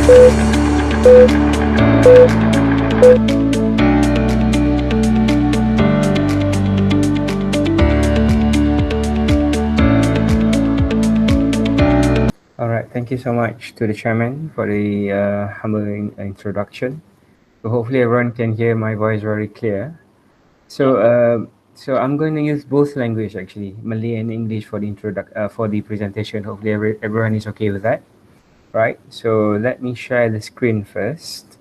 All right, thank you so much to the chairman for the humble introduction. So hopefully everyone can hear my voice very clear. So, so I'm going to use both language actually, Malay and English for the for the presentation. Hopefully everyone is okay with that, right? So let me share the screen first.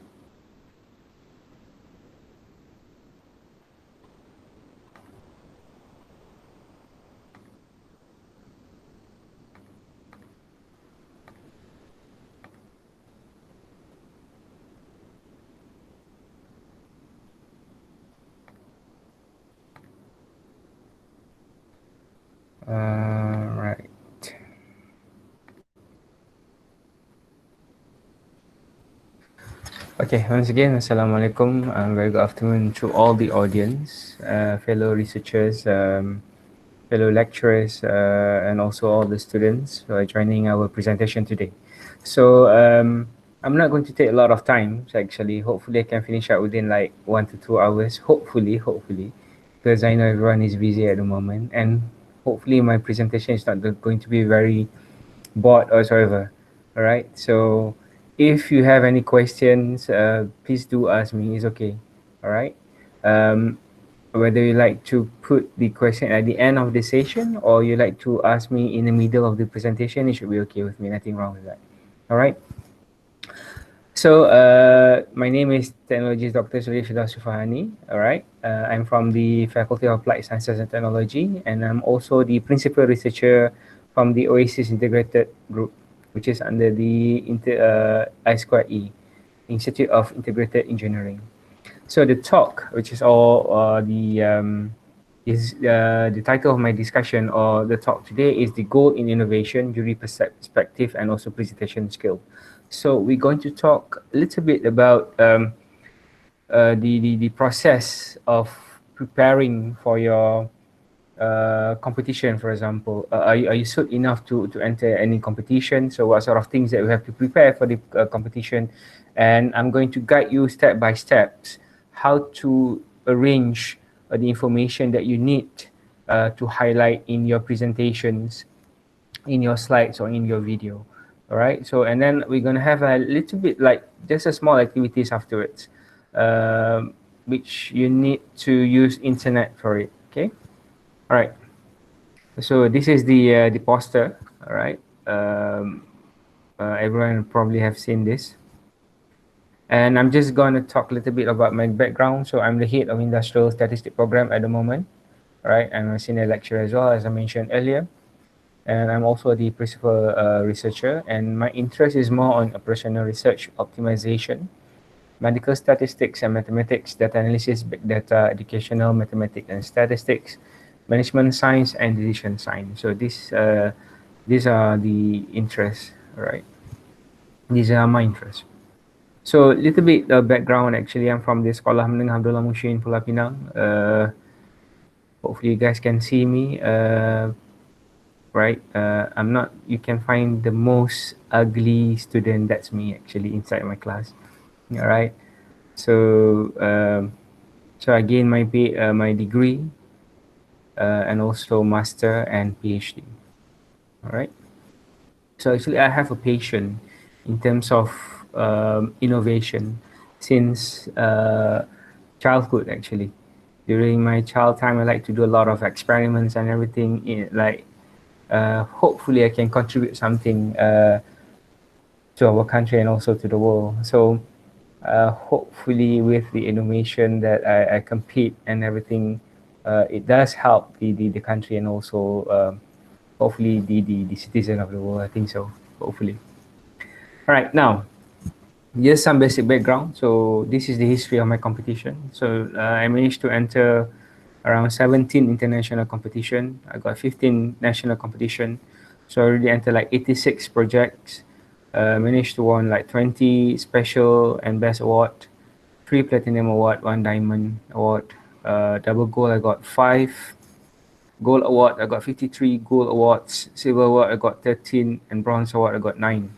Right. Okay, once again, Assalamualaikum. Very good afternoon to all the audience, fellow researchers, fellow lecturers, and also all the students who are joining our presentation today. So I'm not going to take a lot of time. So actually, hopefully I can finish up within like 1 to 2 hours. Hopefully, because I know everyone is busy at the moment, and hopefully my presentation is not going to be very bored or whatsoever. All right. So if you have any questions, please do ask me. It's okay. All right. Um, whether you like to put the question at the end of the session or you like to ask me in the middle of the presentation, it should be okay with me. Nothing wrong with that. All right. So my name is Technologist Dr. Sufahani. All right. I'm from the Faculty of Applied Sciences and Technology, and I'm also the principal researcher from the Oasis Integrated Group, which is under the I2E, Institute of Integrated Engineering. So the talk, which is all the title of my discussion or the talk today is the goal in innovation, jury perspective, and also presentation skill. So we're going to talk a little bit about the process of preparing for your competition, for example. Are you suit enough to enter any competition? So what sort of things that we have to prepare for the competition? And I'm going to guide you step by steps how to arrange the information that you need to highlight in your presentations, in your slides or in your video. All right. So and then we're gonna have a little bit like just a small activities afterwards, which you need to use internet for it. Okay. All right. So this is the poster. All right. Everyone probably have seen this. And I'm just going to talk a little bit about my background. So I'm the head of industrial statistics program at the moment. All right. I'm a senior lecturer as well, as I mentioned earlier. And I'm also the principal researcher. And my interest is more on operational research, optimization, medical statistics and mathematics, data analysis, big data, educational mathematics and statistics, management science, and decision science. So these are the interests, right? These are my interests. So a little bit background actually, I'm from the Sekolah Menengah Abdullah Mushin Pulau Pinang. Hopefully you guys can see me, right? I'm not, you can find the most ugly student, that's me actually inside my class. All right. So so I gained my degree and also master and PhD. All right. So actually, I have a passion in terms of innovation since childhood. Actually, during my child time, I like to do a lot of experiments and everything. Like, hopefully, I can contribute something to our country and also to the world. So, hopefully, with the innovation that I compete and everything, it does help the country and also hopefully the citizen of the world. I think so. Hopefully. All right, now just some basic background. So this is the history of my competition. So I managed to enter around 17 international competition. I got 15 national competition. So I already entered like 86 projects. Managed to won like 20 special and best award, 3 platinum award, 1 diamond award. Double gold I got 5. Gold award I got 53. Gold awards, silver award I got 13, and bronze award I got 9.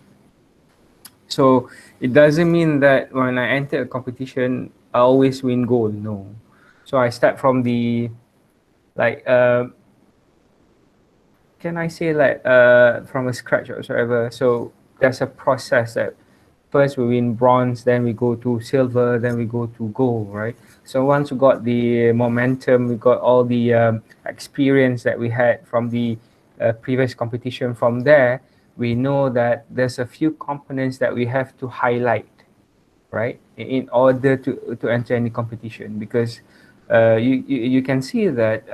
So it doesn't mean that when I enter a competition, I always win gold. No. So I start from the like can I say like from a scratch or whatever. So there's a process that first we win bronze, then we go to silver, then we go to gold, right? So once we got the momentum, we got all the experience that we had from the previous competition. From there, we know that there's a few components that we have to highlight, right, in order to enter any competition. Because you can see that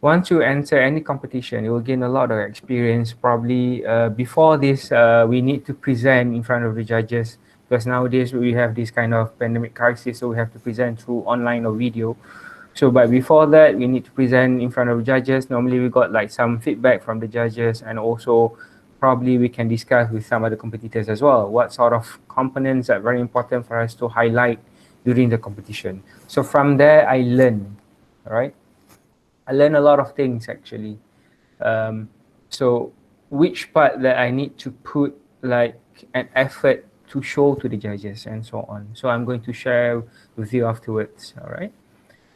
once you enter any competition, you will gain a lot of experience. Probably before this, we need to present in front of the judges, because nowadays we have this kind of pandemic crisis, so we have to present through online or video. So, but before that, we need to present in front of judges. Normally, we got like some feedback from the judges, and also probably we can discuss with some other competitors as well. What sort of components are very important for us to highlight during the competition. So from there, I learn. All right. I learned a lot of things actually. Um, so which part that I need to put like an effort to show to the judges and so on. So I'm going to share with you afterwards. All right.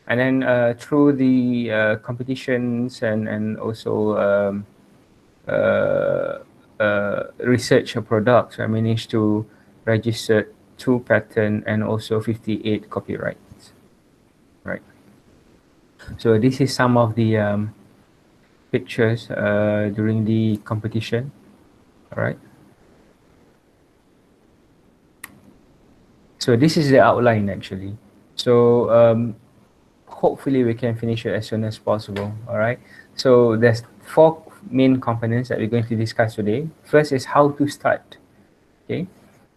And then through the competitions and also research of products, I managed to register 2 patent and also 58 copyrights. Right. So this is some of the pictures during the competition. All right. So this is the outline actually. So hopefully we can finish it as soon as possible. All right. So there's 4 main components that we're going to discuss today. First is how to start. Okay.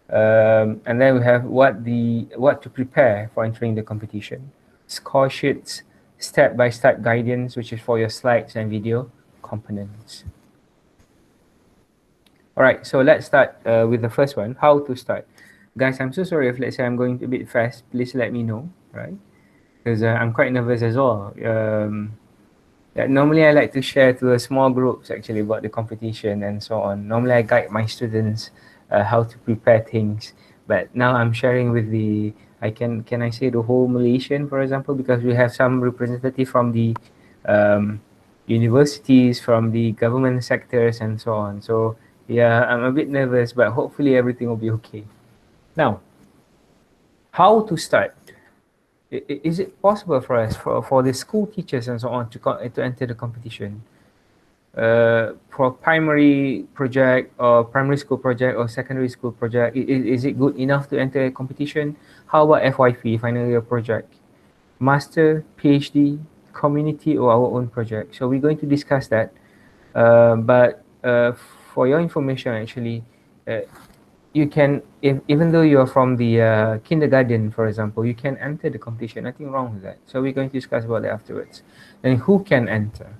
And then we have what to prepare for entering the competition, score sheets, step-by-step guidance, which is for your slides and video components. All right, so let's start with the first one, how to start. Guys, I'm so sorry if let's say I'm going a bit fast. Please let me know, right? Because I'm quite nervous as well. Yeah, normally I like to share to a small groups actually about the competition and so on. Normally I guide my students how to prepare things, but now I'm sharing with the can I say the whole Malaysian, for example, because we have some representative from the um, universities, from the government sectors and so on. So yeah, I'm a bit nervous, but hopefully everything will be okay. Now, how to start? Is it possible for us, for the school teachers and so on, to enter the competition? For primary project or primary school project or secondary school project, is it good enough to enter a competition? How about FYP, final year project? Master, PhD, community, or our own project? So we're going to discuss that. But for your information, actually, uh, you can, even though you're from the kindergarten, for example, you can enter the competition. Nothing wrong with that. So we're going to discuss about that afterwards. And who can enter?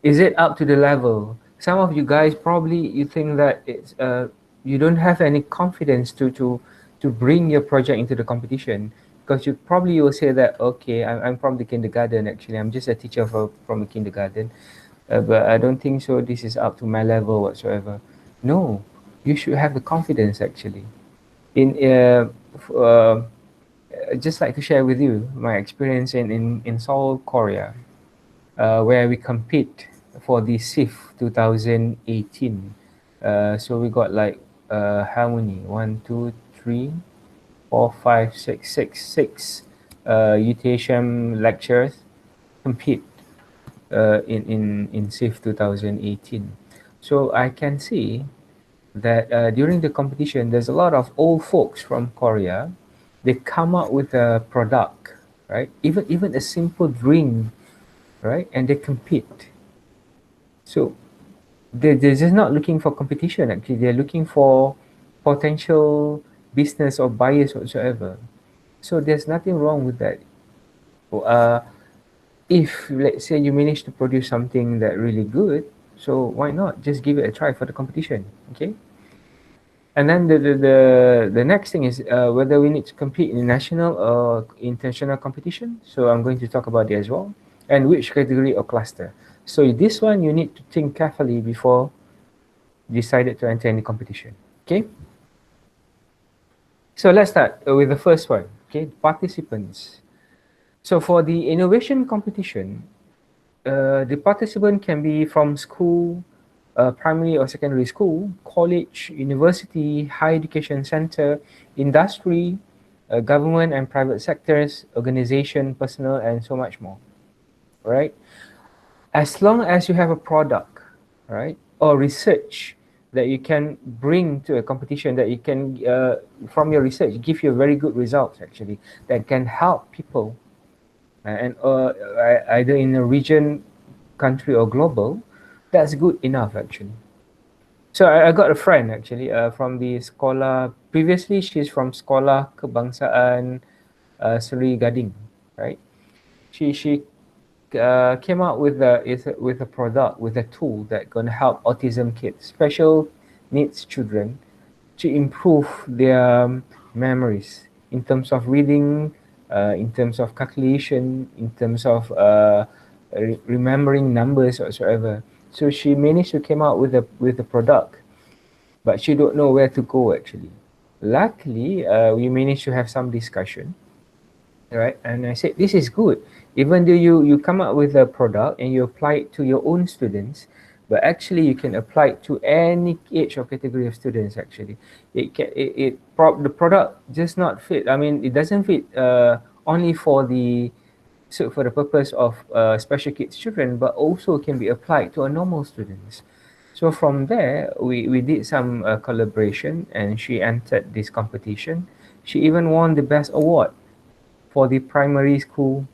Is it up to the level? Some of you guys probably you think that it's you don't have any confidence to bring your project into the competition, because you probably will say that, okay, I'm from the kindergarten, actually I'm just a teacher from the kindergarten, but I don't think so this is up to my level whatsoever. No, you should have the confidence actually. In just like to share with you my experience in Seoul, Korea, where we compete for the SIF 2018. So we got like how many? 1, 2, 3, 4, 5, 6, 6 UTHM lecturers compete in SIF 2018. So I can see that during the competition, there's a lot of old folks from Korea. They come up with a product, right? Even a simple drink, right? And they compete. So they're just not looking for competition. Actually, they're looking for potential business or buyers whatsoever. So there's nothing wrong with that. Uh, if let's say you manage to produce something that really good, so why not just give it a try for the competition? Okay. And then the next thing is whether we need to compete in national or international competition. So I'm going to talk about it as well. And which category or cluster. So this one you need to think carefully before decided to enter any competition. Okay, so let's start with the first one. Okay, participants. So for the innovation competition, the participant can be from school, primary or secondary school, college, university, higher education center, industry, government and private sectors, organization, personal, and so much more. Right? As long as you have a product, right, or research that you can bring to a competition, that you can, from your research, give you very good results actually, that can help people, and either in a region, country, or global, that's good enough actually. So I got a friend actually, from the sekolah. Previously, she's from sekolah kebangsaan Suliadi, right? She came out with with a product, with a tool that gonna help autism kids, special needs children, to improve their memories in terms of reading, in terms of calculation, in terms of remembering numbers whatsoever. So she managed to came out with a product, but she don't know where to go actually. Luckily, we managed to have some discussion, right? And I said, this is good. Even though you come up with a product and you apply it to your own students, but actually you can apply it to any age or category of students actually. The product just not fit. I mean, it doesn't fit only for the, so for the purpose of special kids children, but also can be applied to a normal students. So from there, we did some collaboration, and she entered this competition. She even won the best award for the primary school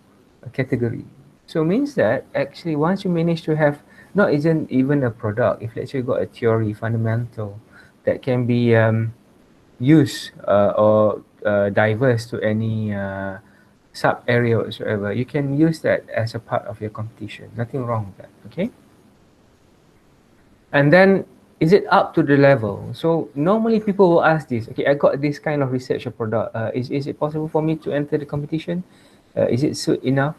category. So means that actually once you manage to have, not isn't even a product, if let's say you got a theory fundamental that can be used or diverse to any sub area whatsoever, you can use that as a part of your competition. Nothing wrong with that. Okay. And then, is it up to the level? So normally people will ask this. Okay, I got this kind of research or product. Is it possible for me to enter the competition? Is it soon enough?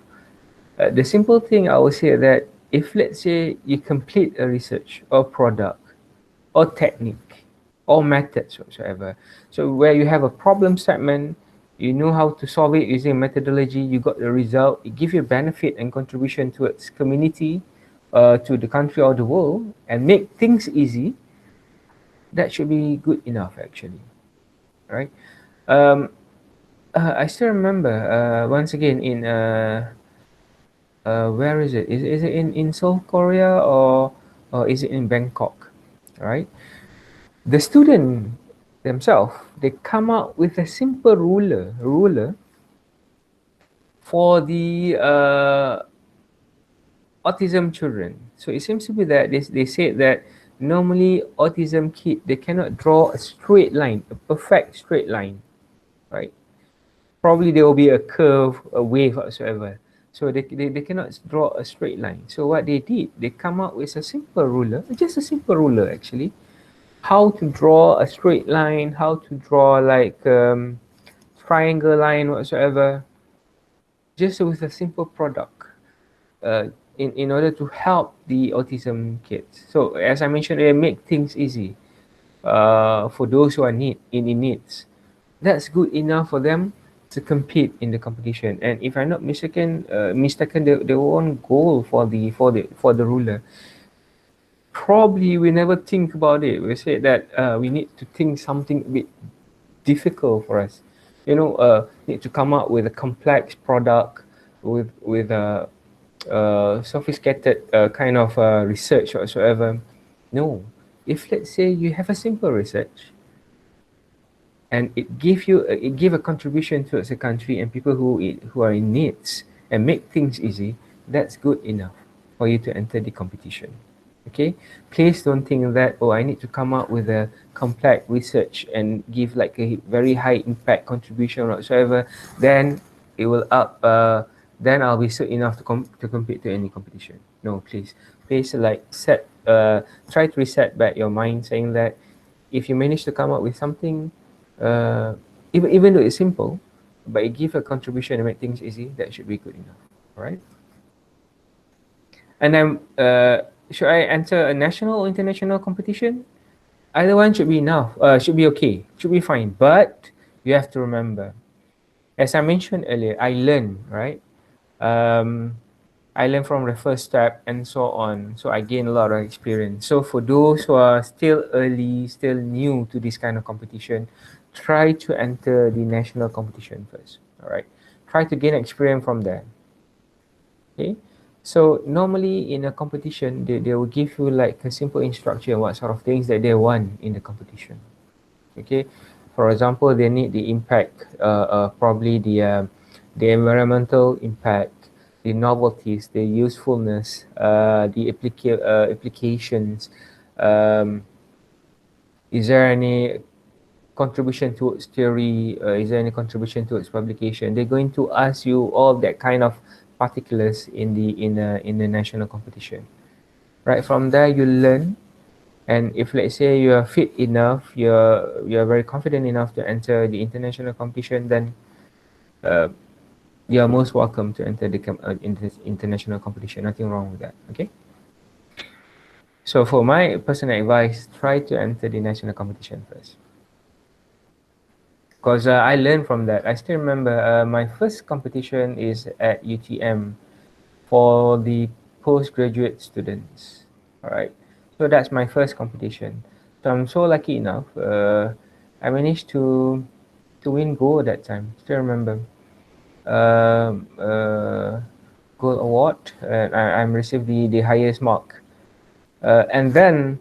The simple thing I would say that if let's say you complete a research or product or technique or methods whatsoever, so where you have a problem statement, you know how to solve it using methodology, you got the result, it gives you benefit and contribution to its community, to the country or the world, and make things easy, that should be good enough actually, right? Um, I still remember, once again in where is it? Is it in South Korea, or is it in Bangkok? Right? The student themselves, they come up with a simple ruler for the autism children. So it seems to be that they said that normally autism kid, they cannot draw a straight line, a perfect straight line, right? Probably there will be a curve, a wave whatsoever. So they cannot draw a straight line. So what they did, they come up with a simple ruler, just a simple ruler actually, how to draw a straight line, how to draw like triangle line whatsoever, just with a simple product, uh, in order to help the autism kids. So as I mentioned, they make things easy for those who are in needs. That's good enough for them to compete in the competition. And if I'm not mistaken, they won gold for the ruler. Probably we never think about it. We say that we need to think something a bit difficult for us. Need to come up with a complex product with a sophisticated kind of research whatsoever. No, if let's say you have a simple research, and it give a contribution towards the country and people who are in needs, and make things easy, that's good enough for you to enter the competition. Okay, please don't think that, oh, I need to come up with a complex research and give like a very high impact contribution whatsoever, then it will up then I'll be good enough to compete to any competition. No, please like try to reset back your mind, saying that if you manage to come up with something, uh, even though it's simple, but it give a contribution and make things easy, that should be good enough. All right. And then, should I enter a national or international competition? Either one should be enough. Should be okay. Should be fine. But you have to remember, as I mentioned earlier, I learn, right? Um, I learn from the first step and so on. So I gain a lot of experience. So for those who are still early, still new to this kind of competition, try to enter the national competition first. All right. Try to gain experience from there. Okay. So normally in a competition, they will give you like a simple instruction what sort of things that they want in the competition. Okay. For example, they need the impact, probably the environmental impact, the novelties, the usefulness, the applications. Um, is there any contribution towards theory? Is there any contribution towards publication? They're going to ask you all that kind of particulars in the national competition. Right from there, you learn. And if let's say you are fit enough, you're very confident enough to enter the international competition, then uh, you are most welcome to enter the international competition. Nothing wrong with that. Okay. So for my personal advice, try to enter the national competition first. Because I learned from that. I still remember my first competition is at UTM for the postgraduate students. All right. So that's my first competition. So I'm so lucky enough. I managed to win gold that time. Still remember. Um, uh, Gold award. I received the highest mark. And then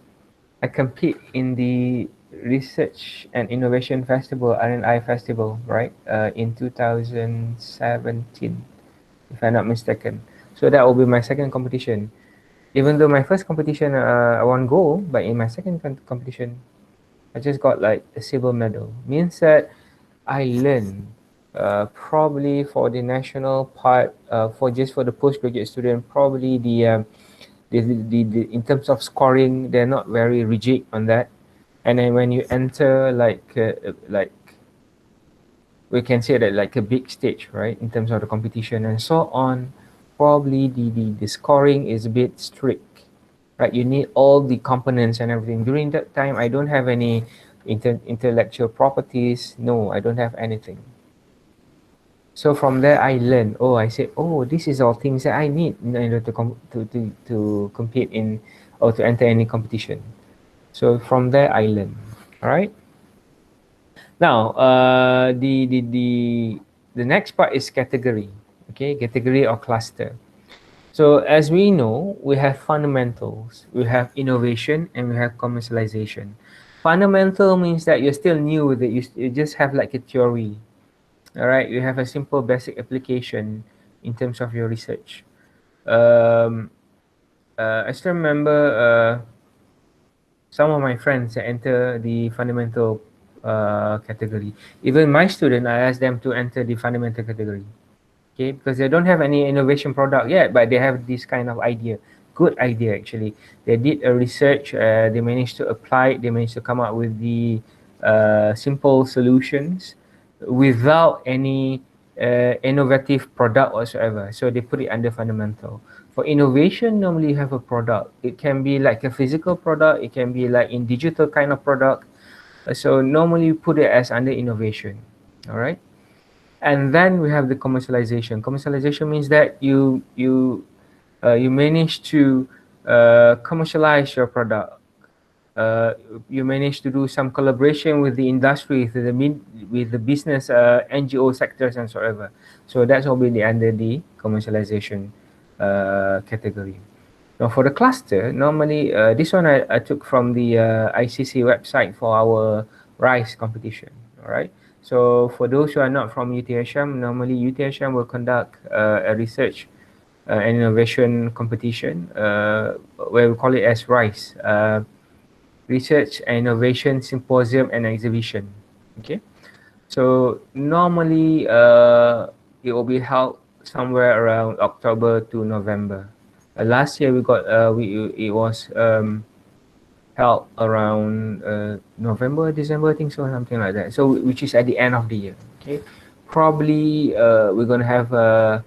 I compete in the Research and Innovation Festival, R&I Festival, right? In 2017, if I'm not mistaken. So that will be my second competition. Even though my first competition I won gold, but in my second competition, I just got like a silver medal. Means that I learned probably for the national part, for just for the postgraduate student, probably the in terms of scoring, they're not very rigid on that. And then when you enter like we can say that like a big stage, right, in terms of the competition and so on, probably the scoring is a bit strict, right? You need all the components and everything. During that time, I don't have any intellectual properties. No, I don't have anything. So from there, I learned. Oh, I said, oh, this is all things that I need in order to compete in or to enter any competition. So from there, I learned. All right. Now, the next part is category. Okay, category or cluster. So as we know, we have fundamentals, we have innovation, and we have commercialization. Fundamental means that you're still new with it. You just have like a theory. All right, you have a simple basic application in terms of your research. Um, I still remember some of my friends that enter the fundamental category. Even my student, I asked them to enter the fundamental category. Okay, because they don't have any innovation product yet, but they have this kind of idea. Good idea, actually. They did a research. They managed to apply it. They managed to come up with the simple solutions without any innovative product whatsoever. So they put it under fundamental. For innovation, normally you have a product. It can be like a physical product. It can be like in digital kind of product. So normally you put it as under innovation. All right. And then we have the commercialization. Commercialization means that you manage to commercialize your product. Uh, you manage to do some collaboration with the industry, with the business, NGO sectors and so ever. So that's all be under the commercialization category. Now for the cluster, normally this one I took from the ICC website for our RISE competition. All right. So for those who are not from UTHM, normally UTHM will conduct a research and innovation competition where we call it as RISE, Research and Innovation Symposium and Exhibition. Okay. So normally it will be held somewhere around October to November. Last year we got it was held around November, December, I think so, something like that. So which is at the end of the year. Okay, probably we're gonna have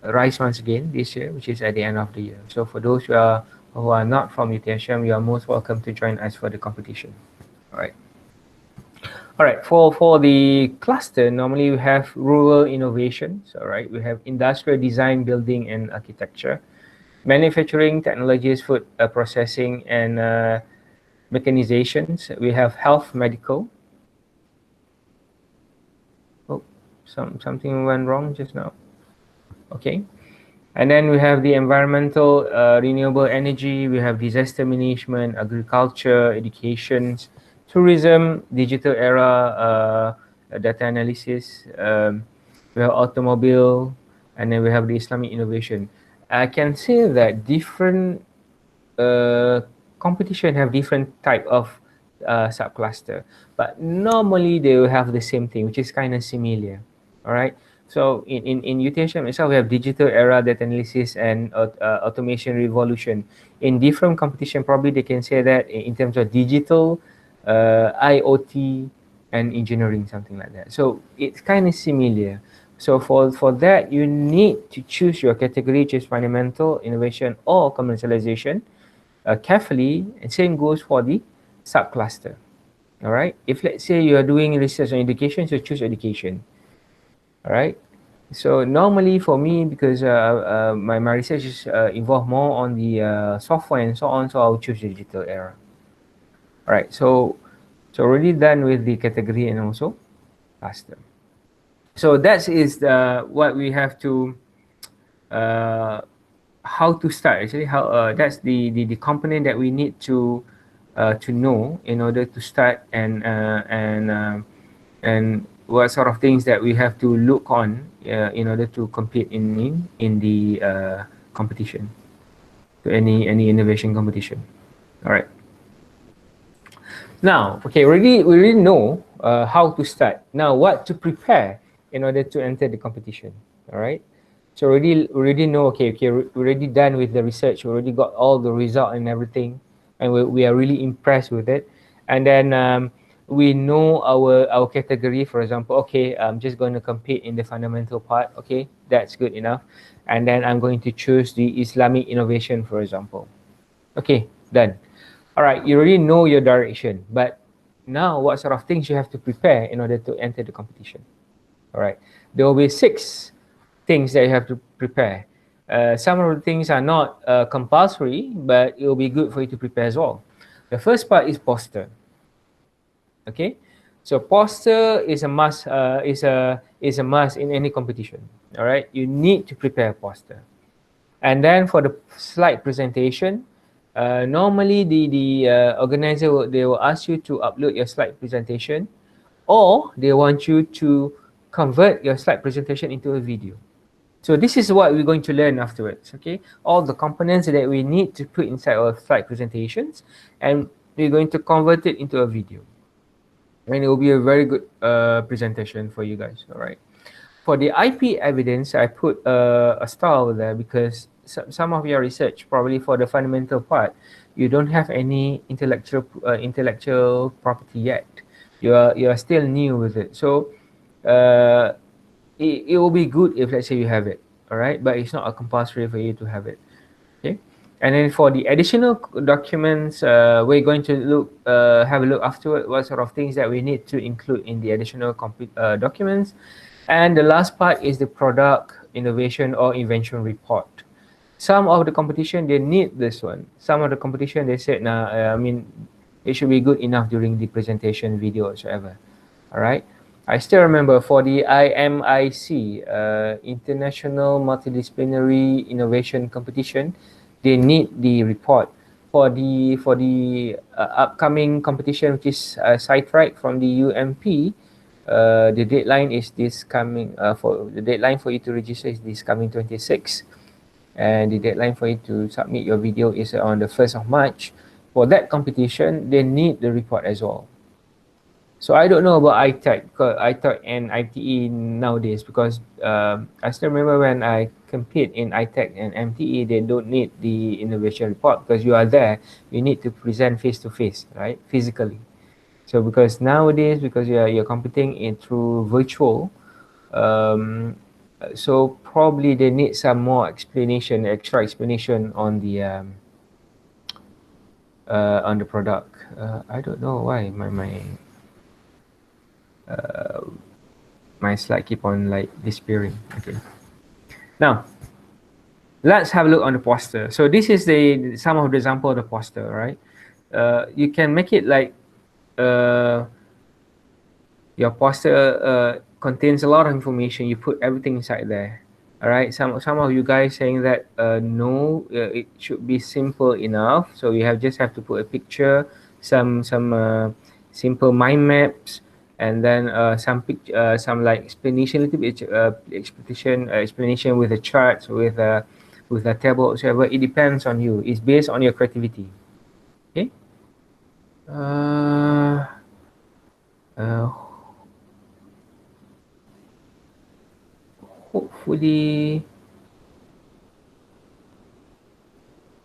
Rise once again this year, which is at the end of the year. So for those who are not from UTHM, you are most welcome to join us for the competition. All right. All right, for the cluster, normally we have rural innovations, all right? We have industrial design, building, and architecture, manufacturing technologies, food processing, and mechanizations. We have health, medical. Oh, something went wrong just now. Okay. And then we have the environmental, renewable energy, we have disaster management, agriculture, education, tourism, digital era, data analysis, we have automobile, and then we have the Islamic innovation. I can say that different uh, competition have different type of subcluster, but normally they will have the same thing, which is kind of similar. All right. So in UTHM itself, we have digital era, data analysis, and automation revolution. In different competition, probably they can say that in terms of digital, IoT, and engineering, something like that. So it's kind of similar. So for that, you need to choose your category, which is fundamental, innovation, or commercialization carefully, and same goes for the subcluster. All right. If let's say you are doing research on education, so choose education. All right. So normally for me, because my research is involved more on the software and so on, so I'll choose digital era. All right. So already done with the category and also cluster. So that is what we have to uh, how to start actually. How that's the component that we need to know in order to start and what sort of things that we have to look on in order to compete in the competition, to any innovation competition. All right. Now, okay, we already know how to start. Now, what to prepare in order to enter the competition. All right. So already know. Okay, we're already done with the research. We already got all the result and everything, and we are really impressed with it. And then we know our category. For example, okay, I'm just going to compete in the fundamental part. Okay, that's good enough. And then I'm going to choose the Islamic innovation, for example. Okay, done. All right, you already know your direction, but now what sort of things you have to prepare in order to enter the competition? All right, there will be 6 things that you have to prepare. Some of the things are not compulsory, but it will be good for you to prepare as well. The first part is poster. Okay, so poster is a must. Is a must in any competition. All right, you need to prepare a poster. And then for the slide presentation, normally the organizer they will ask you to upload your slide presentation, or they want you to convert your slide presentation into a video. So this is what we're going to learn afterwards. Okay, all the components that we need to put inside our slide presentations, and we're going to convert it into a video, and it will be a very good presentation for you guys. All right. For the IP evidence, I put a star over there because some of your research, probably for the fundamental part, you don't have any intellectual property yet. You are still new with it, so uh, it will be good if let's say you have it. All right, but it's not a compulsory for you to have it. Okay. And then for the additional documents, we're going to have a look afterward what sort of things that we need to include in the additional documents. And the last part is the product innovation or invention report. Some of the competition they need this one. Some of the competition they said, nah, I mean, it should be good enough during the presentation video whatsoever. All right. I still remember for the IMIC, International Multidisciplinary Innovation Competition, they need the report. For the upcoming competition, which is Sidetrack from the UMP, the deadline is this coming. For the deadline for you to register is this coming 26, and the deadline for you to submit your video is on the 1st of March. For that competition, they need the report as well. So I don't know about ITEC and ITE nowadays because I still remember when I compete in ITEC and MTE, they don't need the innovation report because you are there. You need to present face to face, right? Physically. So because nowadays, because you're competing in through virtual, um, so probably they need some more explanation, extra explanation on the product. I don't know why my slide keep on like disappearing. Okay. Now, let's have a look on the poster. So this is the some of the example of the poster, right? You can make it like uh, your poster contains a lot of information. You put everything inside there. All right. Some of you guys saying that no, it should be simple enough. So you just have to put a picture, some simple mind maps, and then some like explanation, little bit explanation with the charts, with a table, whatever. It depends on you. It's based on your creativity. Okay. Uh, uh, Hopefully,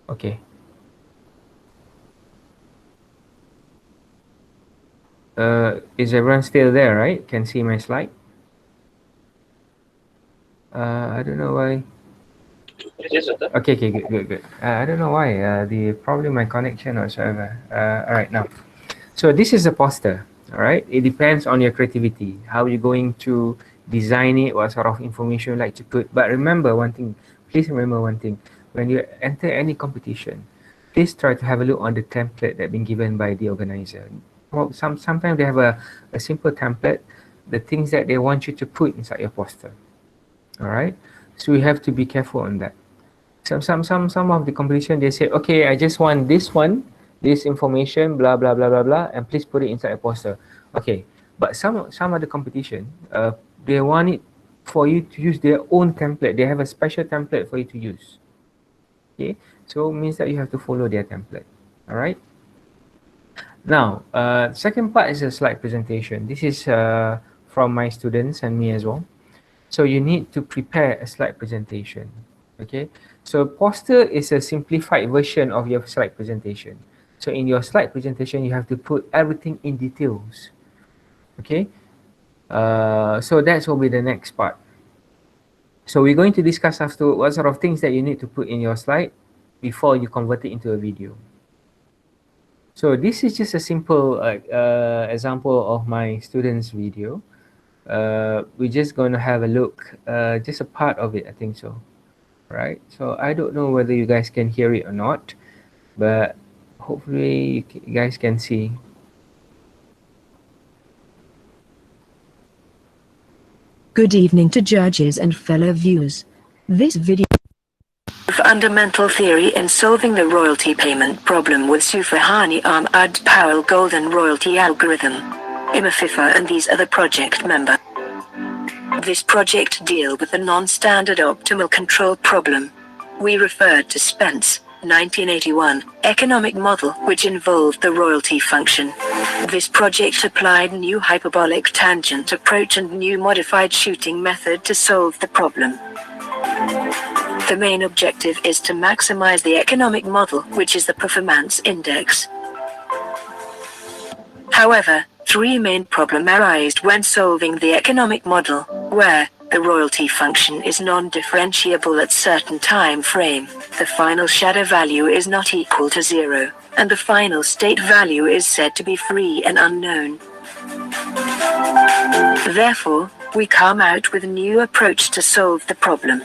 okay. Is everyone still there, right? Can see my slide? I don't know why. Okay, okay, good, good, good. I don't know why. The probably my connection or whatever. All right, now. So this is a poster. All right. It depends on your creativity. How you're going to design it, what sort of information you like to put. But remember one thing. Please remember one thing. When you enter any competition, please try to have a look on the template that been given by the organizer. Well, sometimes they have a simple template, the things that they want you to put inside your poster. All right. So you have to be careful on that. Some of the competition they say, okay, I just want this one, this information, blah blah blah blah blah, and please put it inside a poster. Okay, but some of the competition, they want it for you to use their own template. They have a special template for you to use. Okay, so it means that you have to follow their template. All right. Now, second part is a slide presentation. This is from my students and me as well. So you need to prepare a slide presentation. Okay, so poster is a simplified version of your slide presentation. So in your slide presentation, you have to put everything in details. Okay, so that will be the next part. So we're going to discuss after what sort of things that you need to put in your slide before you convert it into a video. So this is just a simple example of my students' video. We're just going to have a look, just a part of it, I think so. Right? So I don't know whether you guys can hear it or not, but hopefully you guys can see. Good evening to judges and fellow viewers. This video fundamental theory in solving the royalty payment problem with Sufahani Ahmad Powell Golden Royalty Algorithm. IMAFIFA and these are the project member. This project deal with the non-standard optimal control problem. We referred to Spence, 1981, economic model which involved the royalty function. This project applied new hyperbolic tangent approach and new modified shooting method to solve the problem. The main objective is to maximize the economic model, which is the performance index. However, three main problems arise when solving the economic model, where the royalty function is non-differentiable at certain time frame, the final shadow value is not equal to 0, and the final state value is said to be free and unknown. Therefore, we come out with a new approach to solve the problem.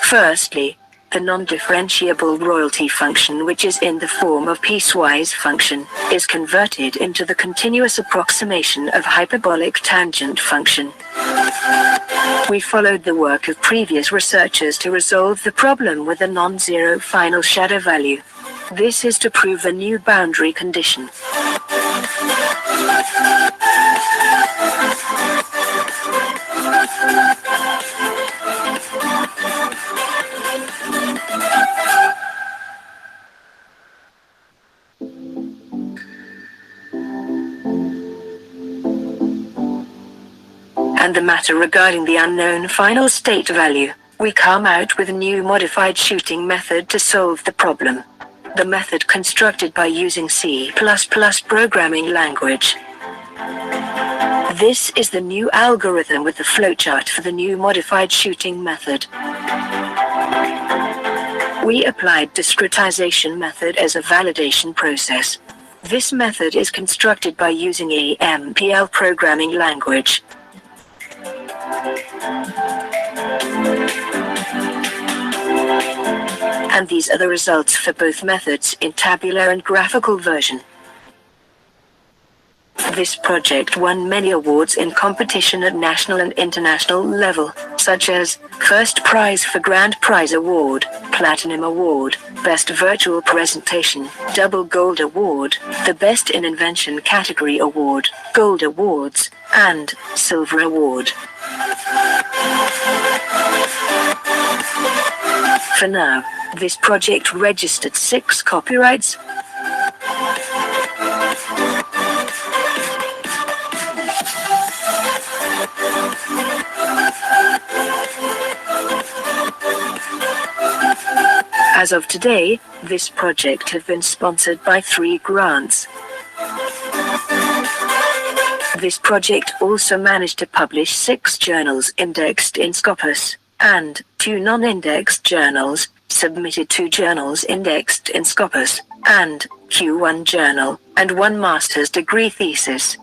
Firstly, the non-differentiable royalty function, which is in the form of piecewise function, is converted into the continuous approximation of hyperbolic tangent function. We followed the work of previous researchers to resolve the problem with a non-zero final shadow value. This is to prove a new boundary condition. And the matter regarding the unknown final state value, we come out with a new modified shooting method to solve the problem. The method constructed by using C++ programming language. This is the new algorithm with the flowchart for the new modified shooting method. We applied discretization method as a validation process. This method is constructed by using a MPL programming language. And these are the results for both methods in tabular and graphical version. This project won many awards in competition at national and international level, such as First Prize for Grand Prize Award, Platinum Award, Best Virtual Presentation, Double Gold Award, the Best in Invention Category Award, Gold Awards, and Silver Award. For now, this project registered 6 copyrights. As of today, this project has been sponsored by 3 grants. This project also managed to publish 6 journals indexed in Scopus, and 2 non-indexed journals, submitted 2 journals indexed in Scopus, and Q1 journal, and 1 master's degree thesis.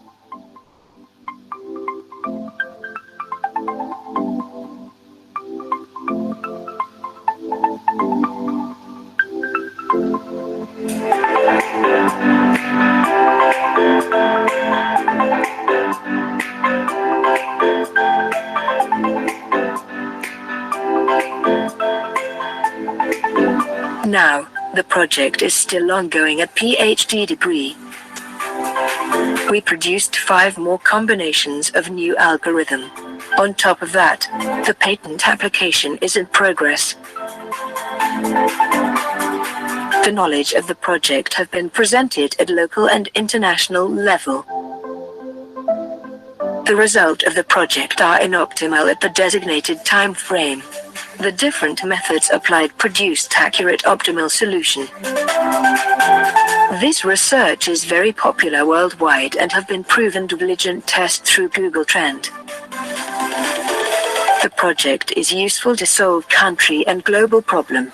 Now, the project is still ongoing at PhD degree. We produced 5 more combinations of new algorithm. On top of that, the patent application is in progress. The knowledge of the project have been presented at local and international level. The result of the project are inoptimal at the designated time frame. The different methods applied produced accurate optimal solution. This research is very popular worldwide and have been proven diligent test through Google Trend. The project is useful to solve country and global problem.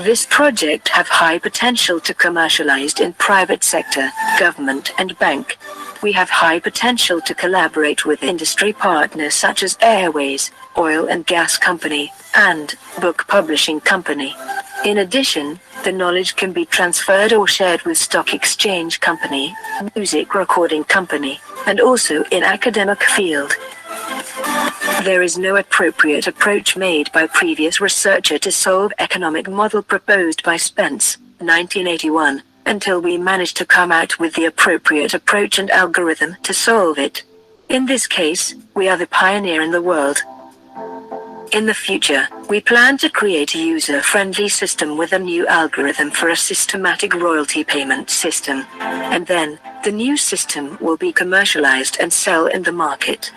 This project have high potential to commercialized in private sector, government and bank. We have high potential to collaborate with industry partners such as airways, oil and gas company, and book publishing company. In addition, the knowledge can be transferred or shared with stock exchange company, music recording company, and also in academic field. There is no appropriate approach made by previous researcher to solve economic model proposed by Spence, 1981, until we manage to come out with the appropriate approach and algorithm to solve it. In this case, we are the pioneer in the world. In the future, we plan to create a user-friendly system with a new algorithm for a systematic royalty payment system. And then, the new system will be commercialized and sell in the market.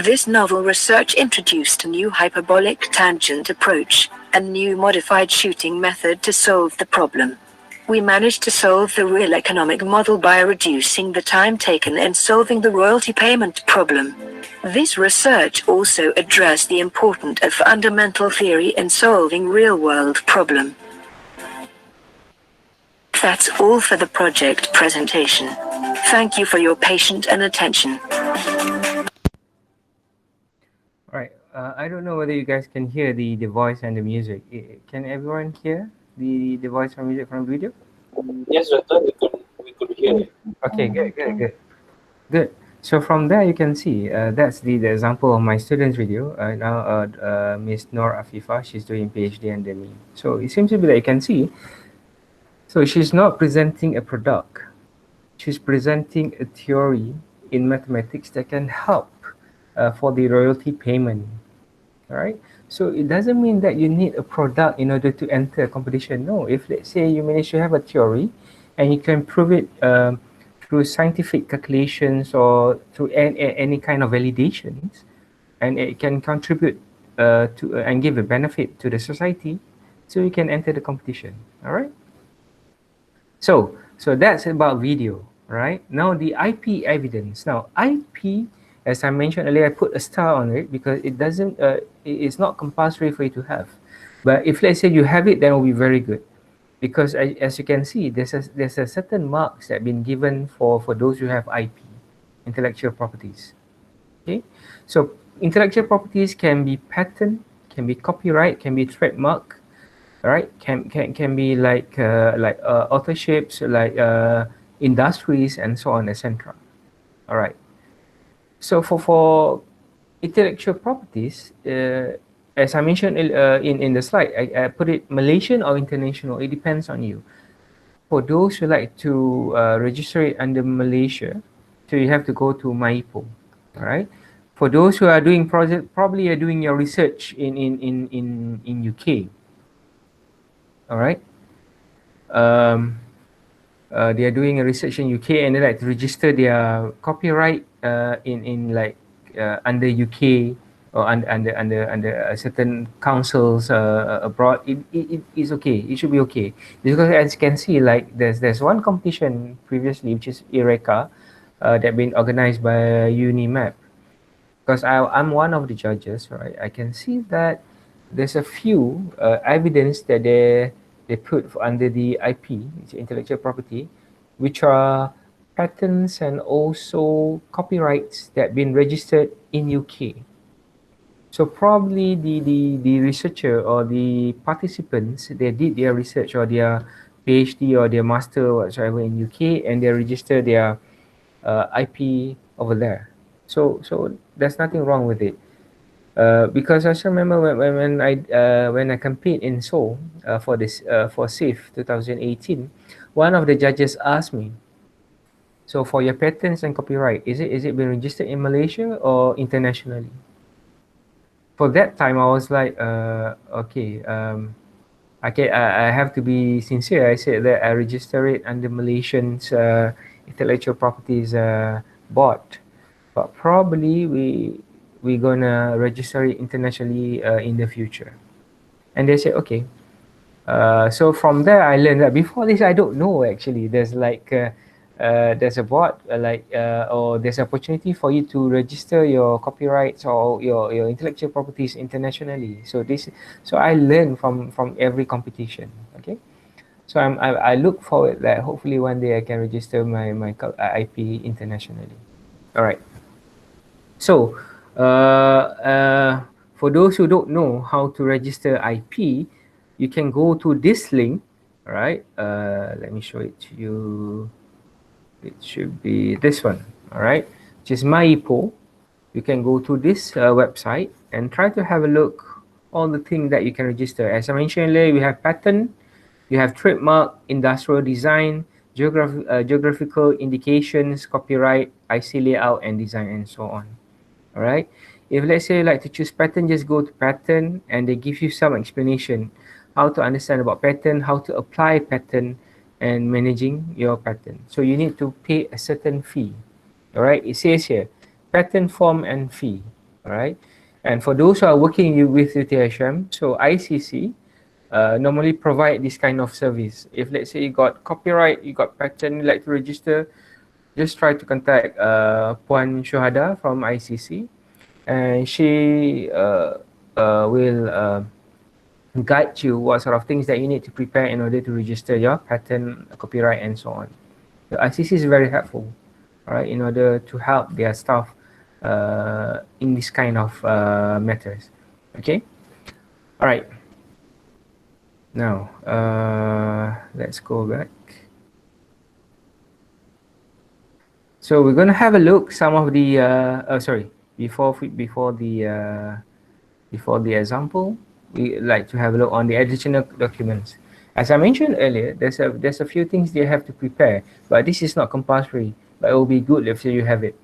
This novel research introduced a new hyperbolic tangent approach, a new modified shooting method to solve the problem. We managed to solve the real economic model by reducing the time taken in solving the royalty payment problem. This research also addressed the importance of fundamental theory in solving real-world problem. That's all for the project presentation. Thank you for your patience and attention. Right. I don't know whether you guys can hear the voice and the music. Can everyone hear the voice and music from the video? Yes, Doctor, we could hear it. Okay, good. So from there you can see that's the example of my student's video. Now Miss Noor Afifa, she's doing PhD under me. So it seems to be that you can see. So she's not presenting a product. She's presenting a theory in mathematics that can help for the royalty payment. All right. So it doesn't mean that you need a product in order to enter a competition. No. If let's say you manage to have a theory, and you can prove it through scientific calculations or through any kind of validations, and it can contribute to and give a benefit to the society, so you can enter the competition. All right. So that's about video, right? Now the IP evidence. Now IP, as I mentioned earlier, I put a star on it because it doesn't, it's not compulsory for you to have. But if let's say you have it, then it will be very good. because as you can see, there's a certain marks that been given for those who have IP, intellectual properties. Okay, so intellectual properties can be patent, can be copyright, can be trademark, right? Can be like authorships, like industries, and so on, etc. All right. So for intellectual properties, as I mentioned in the slide, I put it Malaysian or international. It depends on you. For those who like to register it under Malaysia, so you have to go to MyPo. All right. For those who are doing project, probably are doing your research in UK. All right. Um, they are doing a research in UK, and they like to register their copyright in like under UK or under a certain councils abroad. It is okay. It should be okay, because as you can see, like there's one competition previously, which is Eureka, that been organized by Unimap, because I'm one of the judges, right? I can see that there's a few evidence that they put under the IP, it's intellectual property, which are patents and also copyrights that been registered in UK. So probably the researcher or the participants, they did their research or their PhD or their master or whatsoever in UK, and they register their IP over there. So there's nothing wrong with it. Because I still remember when I compete in Seoul for this for SIF 2018, one of the judges asked me, so for your patents and copyright, is it been registered in Malaysia or internationally? For that time, I was like, okay, I have to be sincere. I said that I register it under Malaysian's intellectual properties board, but probably we gonna register it internationally in the future. And they said okay. So from there I learned that before this I don't know actually. There's a board or there's opportunity for you to register your copyrights or your intellectual properties internationally. So I learned from every competition. Okay. So I look forward that hopefully one day I can register IP internationally. All right. So, for those who don't know how to register IP, you can go to this link, right? Let me show it to you. It should be this one, all right? Which is MyIPO. You can go to this website and try to have a look all the things that you can register. As I mentioned earlier, we have patent, you have trademark, industrial design, geographical indications, copyright, IC layout and design, and so on. All right. If let's say you like to choose pattern, just go to pattern and they give you some explanation how to understand about pattern, how to apply pattern and managing your pattern. So you need to pay a certain fee. All right. It says here, pattern form and fee. All right. And for those who are working with UTHM, so ICC normally provide this kind of service. If let's say you got copyright, you got pattern, you like to register, just try to contact Puan Syuhada from ICC, and she will guide you what sort of things that you need to prepare in order to register your patent, copyright, and so on. The ICC is very helpful, all right, in order to help their staff in this kind of matters. Okay, all right. Now let's go back. So we're gonna have a look some of the sorry, before the example, we like to have a look on the additional documents. As I mentioned earlier, there's a few things you have to prepare, but this is not compulsory, but it will be good if you have it,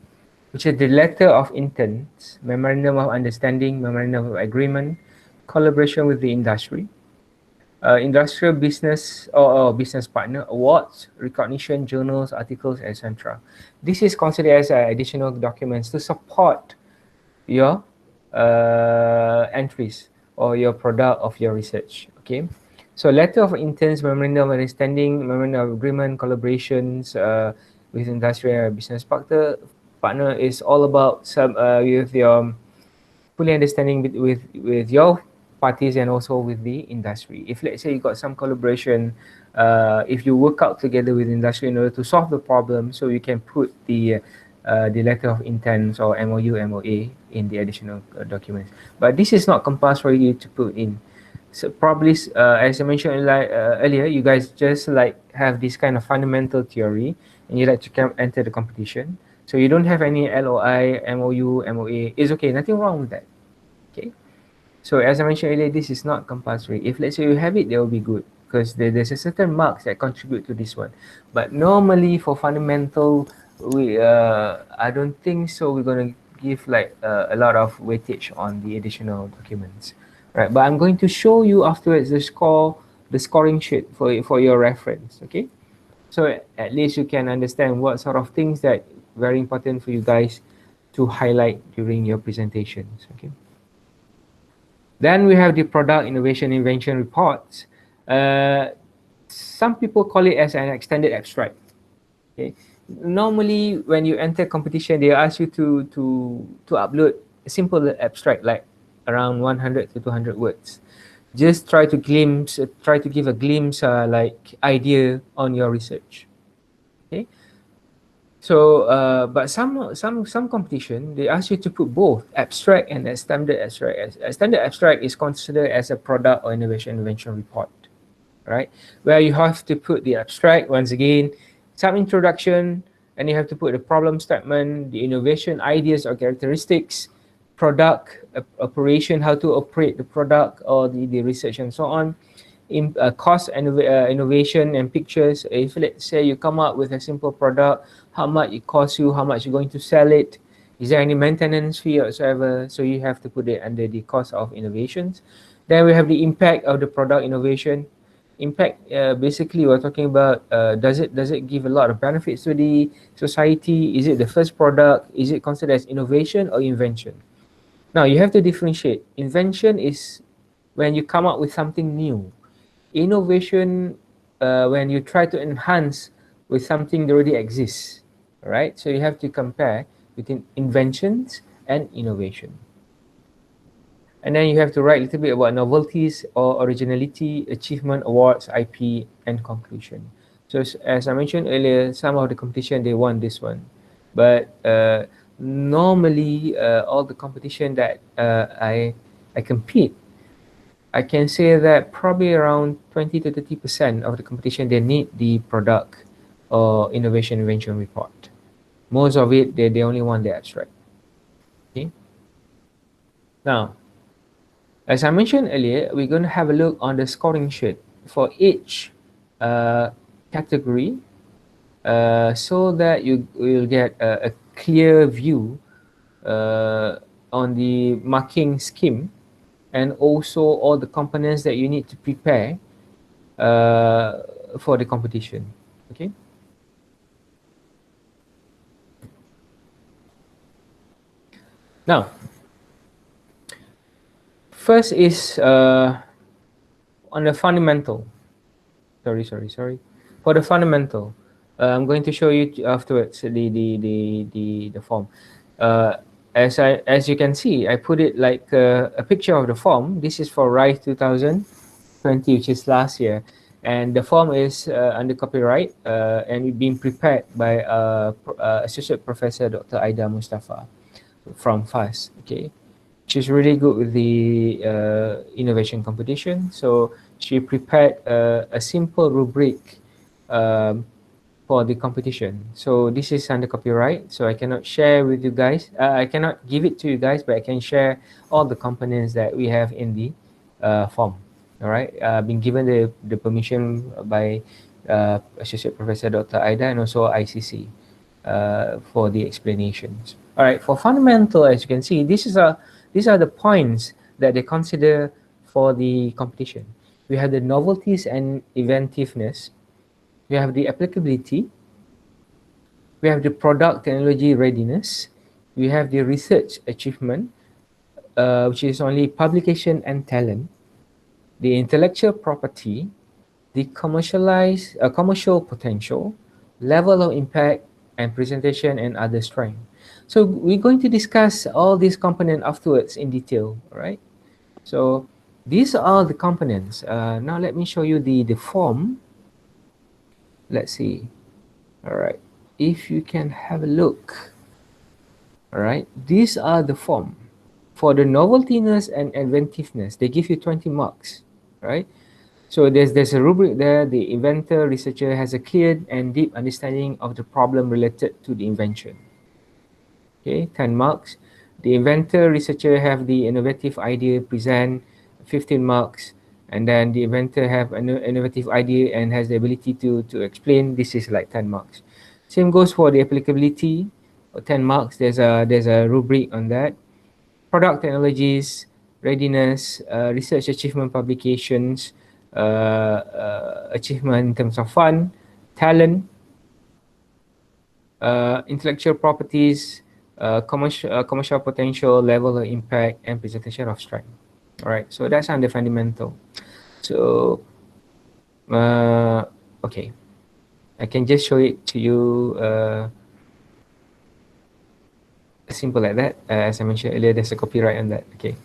which is the letter of intent, memorandum of understanding, memorandum of agreement, collaboration with the industry, industrial business or business partner, awards, recognition, journals, articles, etc. This is considered as additional documents to support your entries or your product of your research. Okay, so letter of intent, memorandum of understanding, memorandum of agreement, collaborations with industrial business partner is all about some with your fully understanding with your parties and also with the industry. If let's say you got some collaboration, if you work out together with industry in order to solve the problem, so you can put the letter of intent or MOU, MOA in the additional documents. But this is not compulsory to put in. So probably, as I mentioned earlier, you guys just like have this kind of fundamental theory, and you like to enter the competition. So you don't have any LOI, MOU, MOA. It's okay. Nothing wrong with that. Okay. So as I mentioned earlier, this is not compulsory. If let's say you have it, that will be good because there's a certain marks that contribute to this one. But normally for fundamental, I don't think so. We're gonna give like a lot of weightage on the additional documents, right? But I'm going to show you afterwards the scoring sheet for your reference. Okay, so at least you can understand what sort of things that very important for you guys to highlight during your presentations. Okay. Then we have the product innovation invention reports. Some people call it as an extended abstract. Okay. Normally, when you enter competition, they ask you to upload a simple abstract like around 100 to 200 words. Just try to give a glimpse, like idea on your research. Okay. So, but some competition they ask you to put both abstract and extended abstract. Extended abstract is considered as a product or innovation invention report, right? Where you have to put the abstract once again, some introduction, and you have to put the problem statement, the innovation ideas or characteristics, product operation, how to operate the product or the research and so on. In cost and innovation and pictures. If let's say you come up with a simple product, how much it costs you, how much you're going to sell it, is there any maintenance fee or whatsoever? So you have to put it under the cost of innovations. Then we have the impact of the product innovation. Impact, basically we're talking about, does it give a lot of benefits to the society? Is it the first product? Is it considered as innovation or invention? Now you have to differentiate. Invention is when you come up with something new. Innovation, when you try to enhance with something that already exists, right? So you have to compare between inventions and innovation. And then you have to write a little bit about novelties or originality, achievement, awards, IP, and conclusion. So as I mentioned earlier, some of the competition, they won this one. But normally, all the competition that I compete, I can say that probably around 20 to 30% of the competition, they need the product or innovation invention report. Most of it, they only want the abstract. Okay. Now, as I mentioned earlier, we're going to have a look on the scoring sheet for each category, so that you will get a clear view on the marking scheme and also all the components that you need to prepare for the competition. Okay. Now, first is on the fundamental. Sorry. For the fundamental, I'm going to show you afterwards the form. As you can see, I put it like a picture of the form. This is for RISE 2020, which is last year, and the form is under copyright and it's being prepared by Associate Professor Dr. Aida Mustafa from FAS. Okay. She's really good with the innovation competition. So she prepared a simple rubric for the competition. So this is under copyright, so I cannot share with you guys. I cannot give it to you guys, but I can share all the components that we have in the form. All right, been given the permission by Associate Professor Dr. Aida and also ICC for the explanations. All right, for fundamental, as you can see, these are the points that they consider for the competition. We have the novelties and inventiveness. We have the applicability. We have the product technology readiness. We have the research achievement, which is only publication and talent. The intellectual property, the commercial potential, level of impact, and presentation and other strength. So we're going to discuss all these components afterwards in detail, all right? So These are the components. Now let me show you the form. Let's see. All right. If you can have a look. All right. These are the form. For the noveltiness and inventiveness, they give you 20 marks. Right. So there's a rubric there. The inventor researcher has a clear and deep understanding of the problem related to the invention. Okay, 10 marks. The inventor researcher have the innovative idea present, 15 marks. And then the inventor have an innovative idea and has the ability to explain. This is like 10 marks. Same goes for the applicability, 10 marks. There's a rubric on that. Product technologies, readiness, research achievement publications, achievement in terms of fund, talent, intellectual properties, commercial potential, level of impact, and presentation of strength. All right, so that's under fundamental. So, uh, okay, I can just show it to you simple like that. As I mentioned earlier, there's a copyright on that. Okay,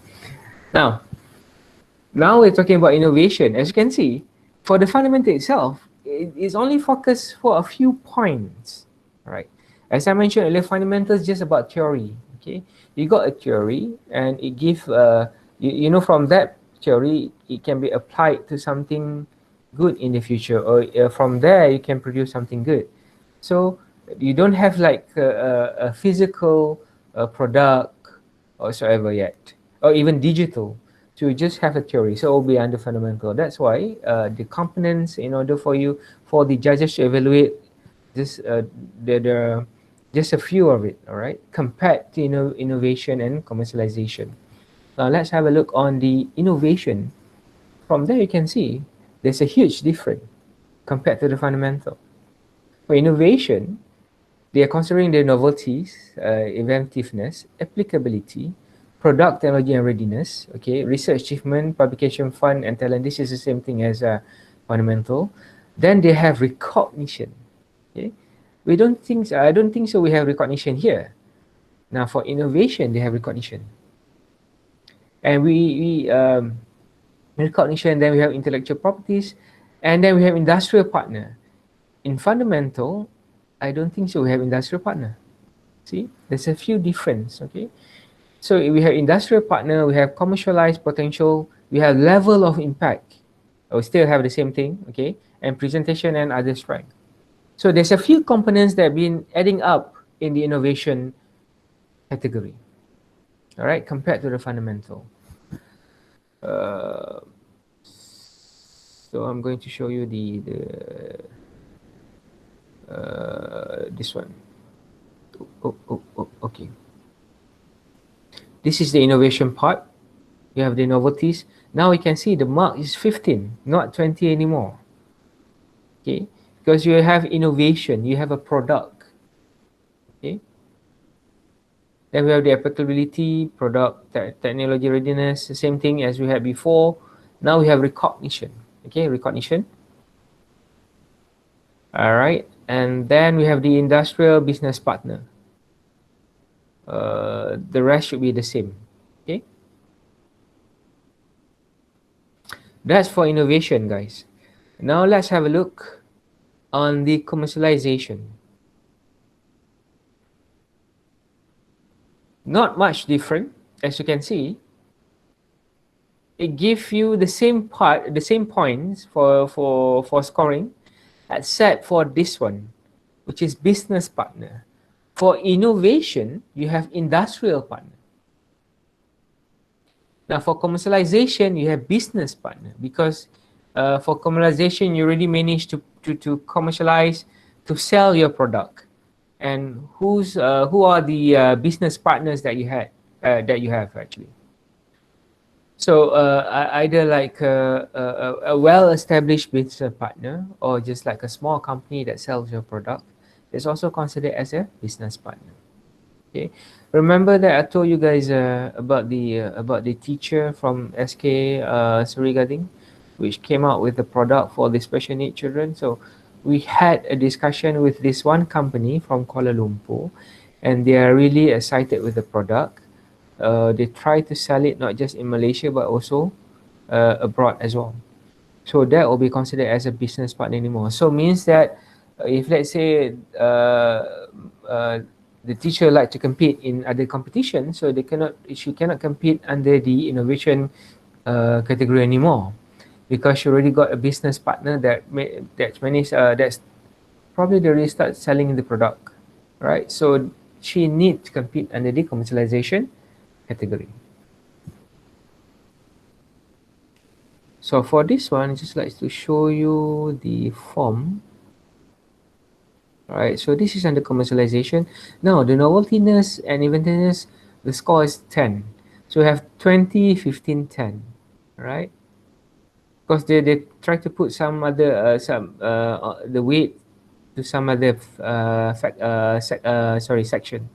now we're talking about innovation. As you can see, for the fundamental itself, it is only focused for a few points. All right. As I mentioned earlier, fundamentals just about theory. Okay, you got a theory, and it gives you know, from that theory it can be applied to something good in the future, or from there you can produce something good. So you don't have like a physical product or whatsoever yet, or even digital. To just have a theory, so it will be under fundamental. That's why the components, in order for you, for the judges to evaluate this, the just a few of it. All right, compared to innovation and commercialization. Now let's have a look on the innovation. From there you can see there's a huge difference compared to the fundamental. For innovation, they are considering the novelties, inventiveness, applicability, product technology and readiness, okay, research achievement, publication fund, and talent. This is the same thing as fundamental. Then they have recognition. Okay, I don't think so. We have recognition here. Now for innovation, they have recognition, and we recognition. Then we have intellectual properties, and then we have industrial partner. In fundamental, I don't think so. We have industrial partner. See, there's a few difference. Okay, so we have industrial partner, we have commercialized potential, we have level of impact. We still have the same thing. Okay, and presentation and other strength. So there's a few components that have been adding up in the innovation category. All right, compared to the fundamental. Uh, so I'm going to show you this one. Okay. This is the innovation part. You have the novelties. Now we can see the mark is 15, not 20 anymore. Okay, because you have innovation, you have a product. Okay, then we have the applicability, product technology readiness, the same thing as we had before. Now we have recognition. Okay, recognition. All right, and then we have the industrial business partner. The rest should be the same. Okay, that's for innovation, guys. Now let's have a look on the commercialization. Not much different, as you can see. It gives you the same points for scoring, except for this one, which is business partner. For innovation, you have industrial partner. Now for commercialization, you have business partner, because for commercialization, you already managed to commercialize, to sell your product. And who are the business partners that you have actually? So either like a well-established business partner, or just like a small company that sells your product, is also considered as a business partner. Okay, remember that I told you guys about the teacher from SK Suri Gading, which came out with a product for the special need children. So we had a discussion with this one company from Kuala Lumpur, and they are really excited with the product. They try to sell it not just in Malaysia but also abroad as well. So that will be considered as a business partner anymore. So means that if let's say uh, the teacher like to compete in other competition, so she cannot compete under the innovation category anymore, because she already got a business partner that's probably they already start selling the product, right? So she needs to compete under the commercialization category. So for this one, I just like to show you the form. Alright, so this is under commercialization. Now, the noveltiness and inventiveness, the score is 10. So we have 20, 15, 10. Alright? Because they try to put some other, the weight to some other, section.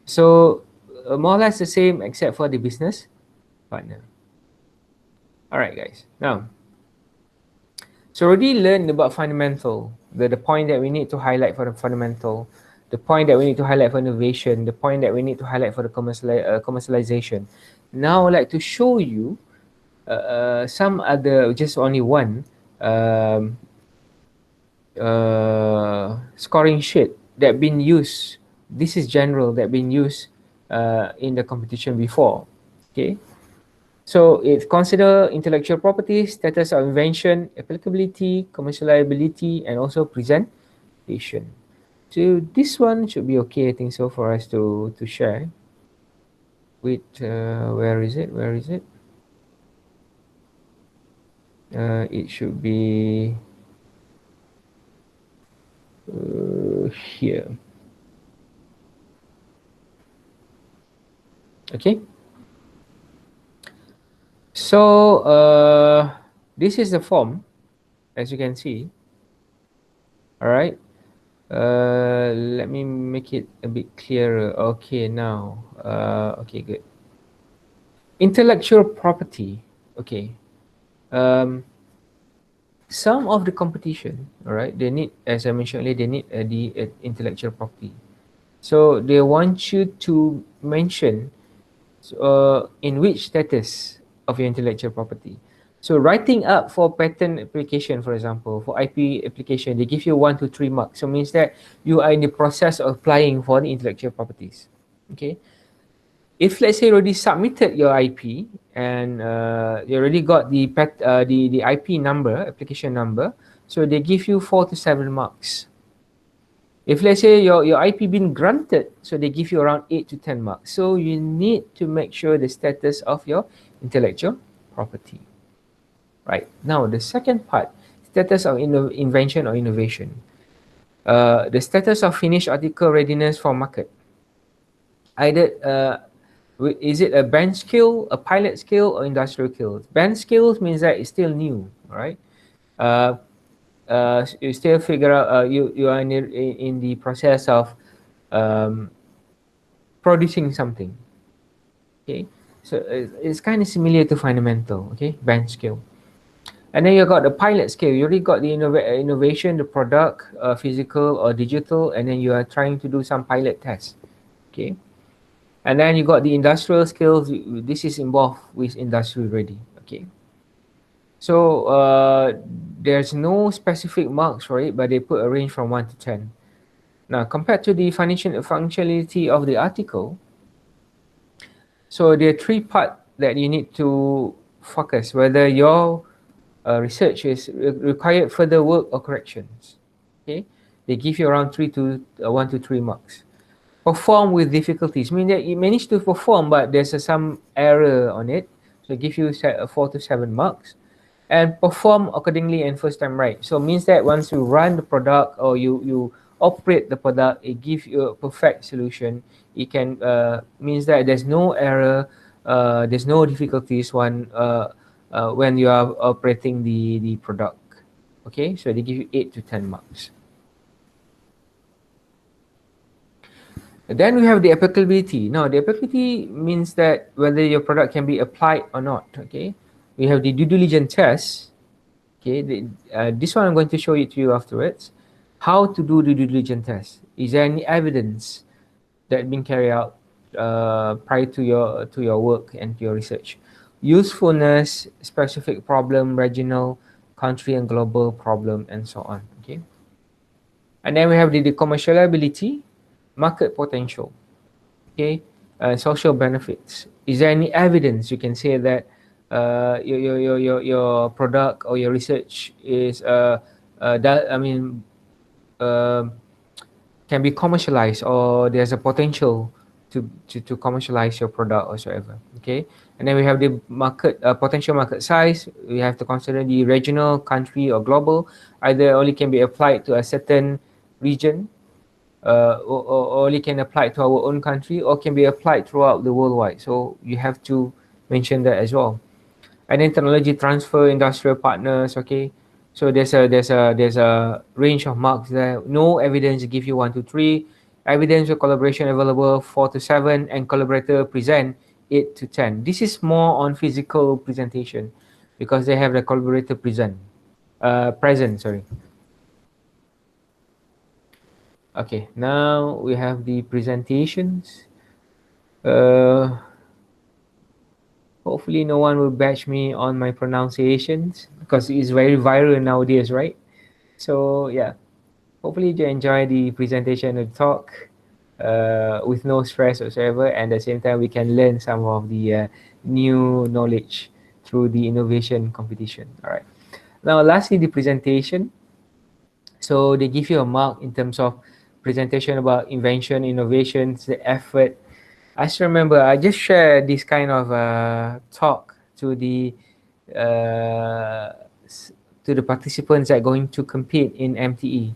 So, more or less the same except for the business partner. Alright, guys. Now, so already learned about fundamental, the point that we need to highlight for the fundamental, the point that we need to highlight for innovation, the point that we need to highlight for the commercialization. Now I'd like to show you some other, just only one um, scoring sheet that been used. This is general that been used in the competition before. Okay. So it consider intellectual property, status of invention, applicability, commercializability, and also presentation. So this one should be okay, I think so, for us to share. With where is it? Where is it? It should be here. Okay. So this is the form, as you can see. All right. Let me make it a bit clearer. Okay, now. Okay, good. Intellectual property. Okay. Some of the competition, all right, they need, as I mentioned earlier, they need the intellectual property. So they want you to mention in which status of your intellectual property. So writing up for patent application, for example, for IP application, they give you 1 to 3 marks. So means that you are in the process of applying for the intellectual properties. Okay. If let's say you already submitted your IP and you already got the IP number, application number, so they give you 4 to 7 marks. If let's say your IP been granted, so they give you around 8 to 10 marks. So you need to make sure the status of your intellectual property. Right. Now the second part, status of invention or innovation. The status of finished article readiness for market. Either is it a bench skill, a pilot skill, or industrial skill? Bench skills means that it's still new, right? You still figure out you are in the process of um, producing something. Okay, so it's kind of similar to fundamental. Okay, bench skill. And then you got the pilot skill. You already got the innovation, the product, physical or digital, and then you are trying to do some pilot tests. Okay. And then you got the industrial skills. This is involved with industry already. Okay. So there's no specific marks for it, but they put a range from 1 to 10. Now, compared to the functionality of the article, so there are 3 parts that you need to focus, whether your research is required further work or corrections. Okay, they give you around 1 to 3 marks. Perform with difficulties, mean that you managed to perform, but there's some error on it, so give you 4 to 7 marks. And perform accordingly and first time right. So means that once you run the product or you operate the product, it gives you a perfect solution. It can means that there's no error, there's no difficulties when you are operating the product. Okay, so they give you 8 to 10 marks. Then we have the applicability. Now, the applicability means that whether your product can be applied or not. Okay, we have the due diligence test. Okay, this one I'm going to show it to you afterwards. How to do the due diligence test? Is there any evidence that been carried out prior to your work and to your research? usefulness, specific problem, regional, country and global problem, and so on. Okay. And then we have the commercialability, market potential. Okay. Social benefits. Is there any evidence you can say that your product or your research is that, I mean, uh, can be commercialized, or there's a potential to commercialize your product or whatsoever. Okay. And then we have the market, potential market size. We have to consider the regional, country or global. Either only can be applied to a certain region, or only can apply to our own country, or can be applied throughout the worldwide. So you have to mention that as well. And then technology transfer, industrial partners. Okay. So there's a range of marks there. No evidence give you 1 to 3. Evidence of collaboration available 4 to 7, and collaborator present 8 to 10. This is more on physical presentation, because they have the collaborator present. Sorry. Okay. Now we have the presentations. Uh, Hopefully no one will bash me on my pronunciations, because it's very viral nowadays, right? So yeah, hopefully you enjoy the presentation and talk with no stress whatsoever, and at the same time we can learn some of the new knowledge through the innovation competition. All right. Now, lastly, the presentation. So they give you a mark in terms of presentation about invention, innovations, the effort. I still remember I just shared this kind of talk to the uh, s- to the participants that are going to compete in MTE,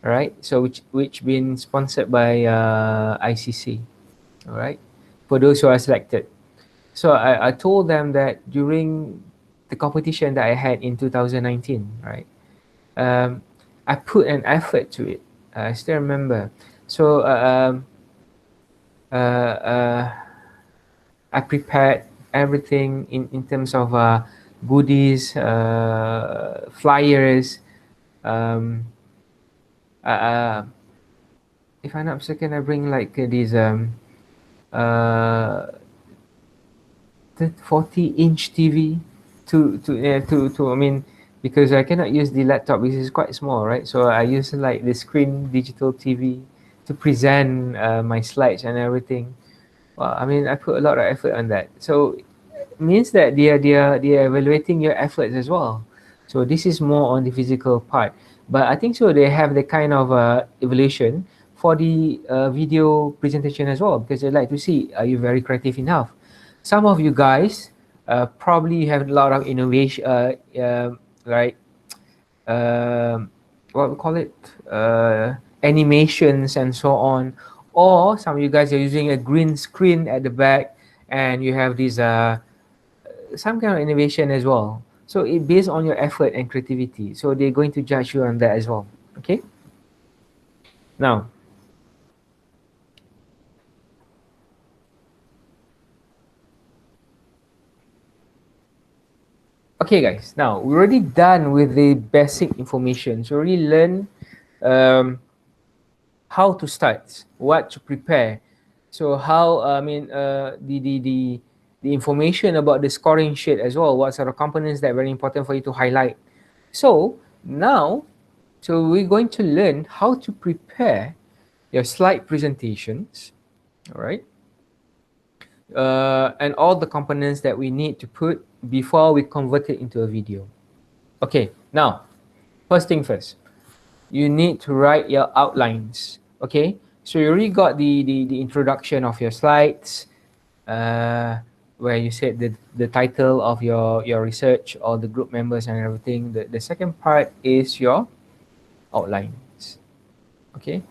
right? So which been sponsored by ICC, all right? For those who are selected. So I told them that during the competition that I had in 2019, right? Um, I put an effort to it. I still remember. So uh, uh, I prepared everything in terms of goodies, flyers. Um, uh, uh, if I'm not mistaken, I bring like these uh, 40-inch TV to I mean, because I cannot use the laptop because it's quite small, right? So I use like the screen digital TV to present my slides and everything. Well, I mean, I put a lot of effort on that. So means that they are evaluating your efforts as well. So this is more on the physical part, but I think so they have the kind of evaluation for the video presentation as well, because they like to see, are you very creative enough. Some of you guys probably have a lot of innovation, right, what we call it, animations and so on, or some of you guys are using a green screen at the back, and you have these some kind of innovation as well. So it based on your effort and creativity. So they're going to judge you on that as well. Okay. Now, okay, guys. Now we're already done with the basic information. So already learn um, how to start, what to prepare. So how I mean the information about the scoring sheet as well. What sort of components that are very important for you to highlight. So now, so we're going to learn how to prepare your slide presentations, all right, and all the components that we need to put before we convert it into a video. Okay, now, first thing first, you need to write your outlines. Okay, so you already got the introduction of your slides, uh, where you said the title of your research, all the group members and everything. The second part is your outlines. Okay,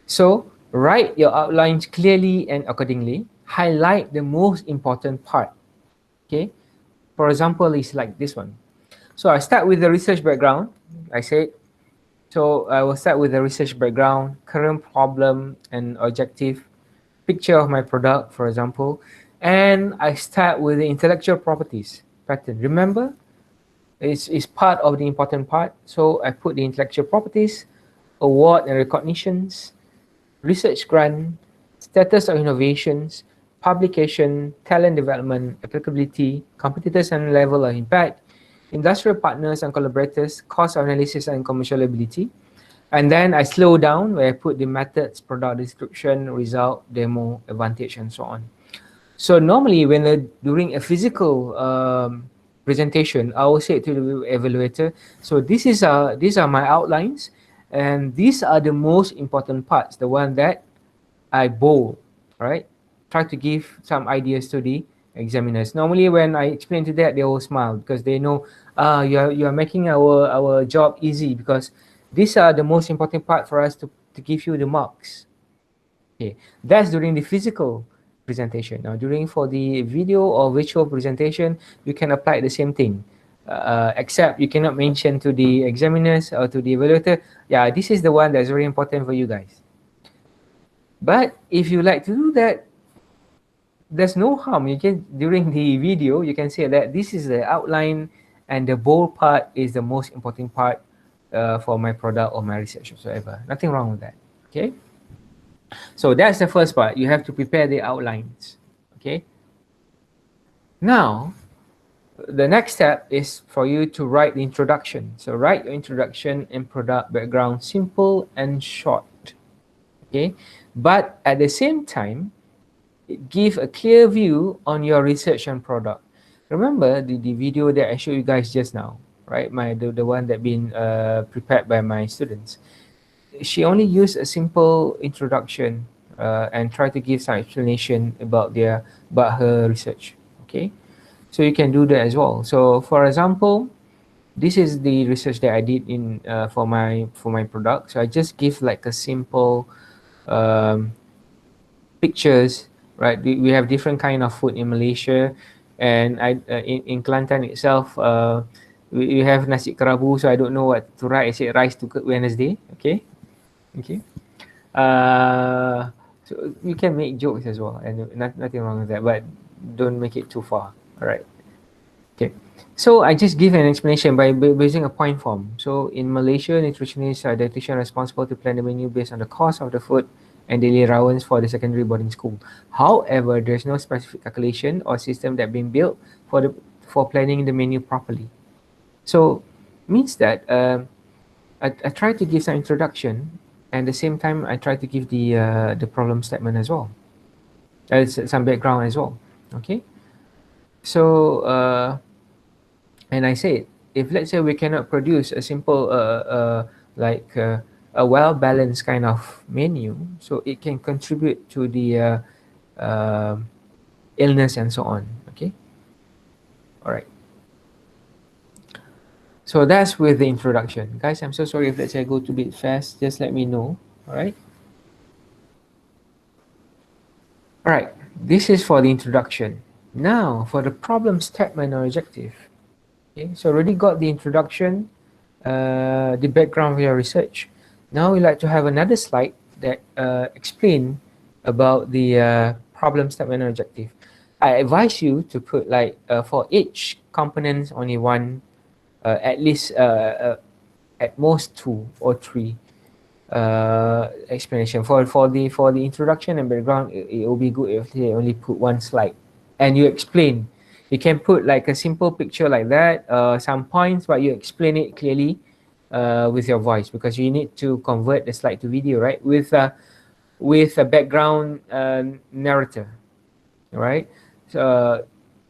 so write your outlines clearly and accordingly. Highlight the most important part. Okay. For example, it's like this one. So I start with the research background. I said, so I will start with the research background, current problem and objective, picture of my product, for example, and I start with the intellectual properties pattern. Remember, it's part of the important part. So I put the intellectual properties, award and recognitions, research grant, status of innovations, publication, talent development, applicability, competitors and level of impact, industrial partners and collaborators, cost analysis and commercial ability. And then I slow down where I put the methods, product description, result, demo, advantage, and so on. So normally when during a physical presentation, I will say to the evaluator, so these are my outlines, and these are the most important parts, the one that I bold, right? Try to give some ideas to the examiners. Normally when I explain to that, they will smile because they know, you are making our job easy because these are the most important part for us to give you the marks. Okay, that's during the physical presentation. Now, during for the video or virtual presentation, you can apply the same thing, except you cannot mention to the examiners or to the evaluator, yeah, this is the one that's very important for you guys. But if you like to do that, there's no harm. You can during the video, you can say that this is the outline, and the bold part is the most important part for my product or my research whatsoever. Nothing wrong with that. Okay. So that's the first part. You have to prepare the outlines. Okay. Now, the next step is for you to write the introduction. So write your introduction and product background simple and short. Okay. But at the same time, give a clear view on your research and product. Remember the video that I showed you guys just now, right? The one that been prepared by my students. She only used a simple introduction and try to give some explanation about her research. Okay, so you can do that as well. So for example, this is the research that I did in for my product. So I just give like a simple um, pictures, right? We have different kind of food in Malaysia, and in Kelantan itself, we have nasi kerabu. So I don't know what to write. I said rice to cook Wednesday. Okay, okay. So you can make jokes as well, and nothing wrong with that, but don't make it too far. All right. Okay. So I just give an explanation by using a point form. So in Malaysia, nutritionists are dietitian responsible to plan the menu based on the cost of the food and daily allowance for the secondary boarding school. However, there's no specific calculation or system that been built for planning the menu properly. So means that I try to give some introduction, and at the same time I try to give the problem statement as well, some background as well. Okay. So and I said, if let's say we cannot produce a simple like a well balanced kind of menu, so it can contribute to the illness and so on. Okay. All right. So that's with the introduction, guys. I'm so sorry if let's say I go too bit fast. Just let me know. All right. All right. This is for the introduction. Now for the problem statement or objective. Okay. So already got the introduction, the background of your research. Now we like to have another slide that explain about the problem statement and objective. I advise you to put like for each component only one, at least at most 2 or 3 explanation. For the introduction and background, it will be good if they only put one slide and you explain. You can put like a simple picture like that, some points, but you explain it clearly with your voice, because you need to convert the slide to video, right? With a background narrator, right? So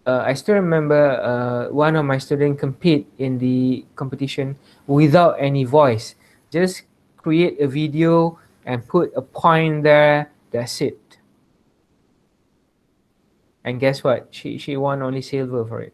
I still remember one of my students compete in the competition without any voice. Just create a video and put a point there. That's it. And guess what? She won only silver for it.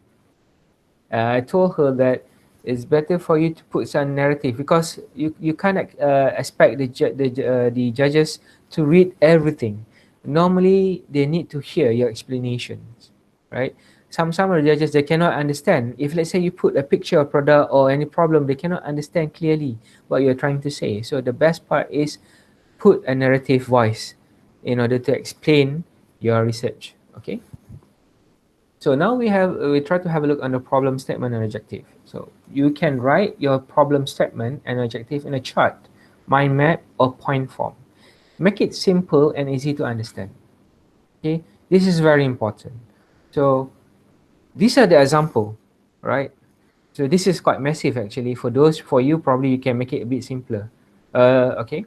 I told her that it's better for you to put some narrative, because you can't expect the judges to read everything. Normally, they need to hear your explanations, right? Some of the judges, they cannot understand. If let's say you put a picture of product or any problem, they cannot understand clearly what you're trying to say. So the best part is put a narrative voice in order to explain your research. Okay. So now we try to have a look on the problem statement and objective. So you can write your problem statement and objective in a chart, mind map, or point form. Make it simple and easy to understand. Okay. This is very important. So these are the example, right? So this is quite massive actually. For those, for you, probably you can make it a bit simpler. Okay.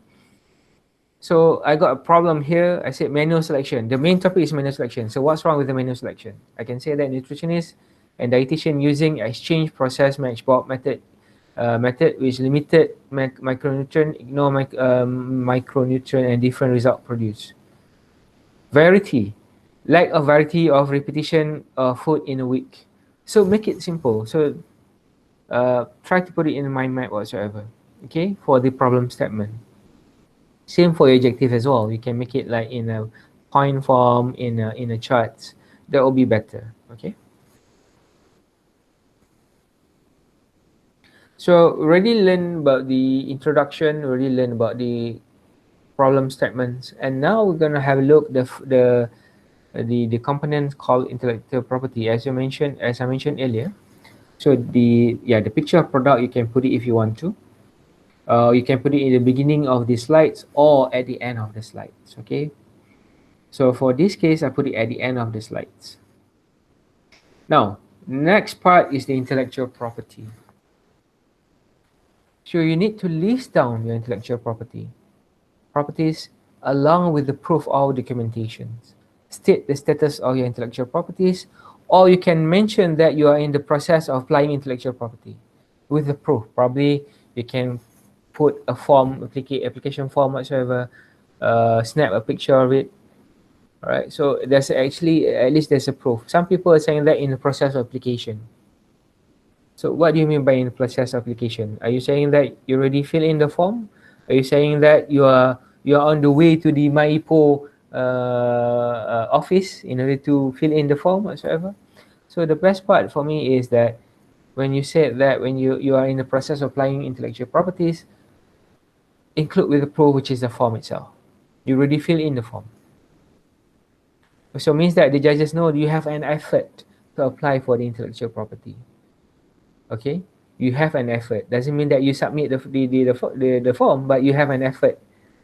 So I got a problem here. I said manual selection. The main topic is manual selection. So what's wrong with the manual selection? I can say that nutritionist and dietitian using exchange process matchbox method which limited micronutrient, ignore micronutrient and different result produced. Variety, lack of variety of repetition of food in a week. So make it simple. So try to put it in a mind map whatsoever. Okay, for the problem statement. Same for your objective as well. You can make it like in a point form, in a chart. That will be better. Okay. So already learn about the introduction. Already learn about the problem statements, and now we're gonna have a look the components called intellectual property. As I mentioned earlier. So the picture of product, you can put it if you want to. You can put it in the beginning of the slides or at the end of the slides. Okay. So for this case, I put it at the end of the slides. Now, next part is the intellectual property. So you need to list down your intellectual properties along with the proof or documentations. State the status of your intellectual properties, or you can mention that you are in the process of applying intellectual property with the proof. Probably you can put a form, application form whatsoever, snap a picture of it. All right. So there's actually, at least there's a proof. Some people are saying that in the process of application. So what do you mean by in the process of application? Are you saying that you already fill in the form? Are you saying that you are on the way to the MyIPO office in order to fill in the form whatsoever? So the best part for me is that when you said that when you are in the process of applying intellectual properties, include with the proof, which is the form itself. You already fill in the form. So it means that the judges know you have an effort to apply for the intellectual property. Okay, you have an effort. Doesn't mean that you submit the form, but you have an effort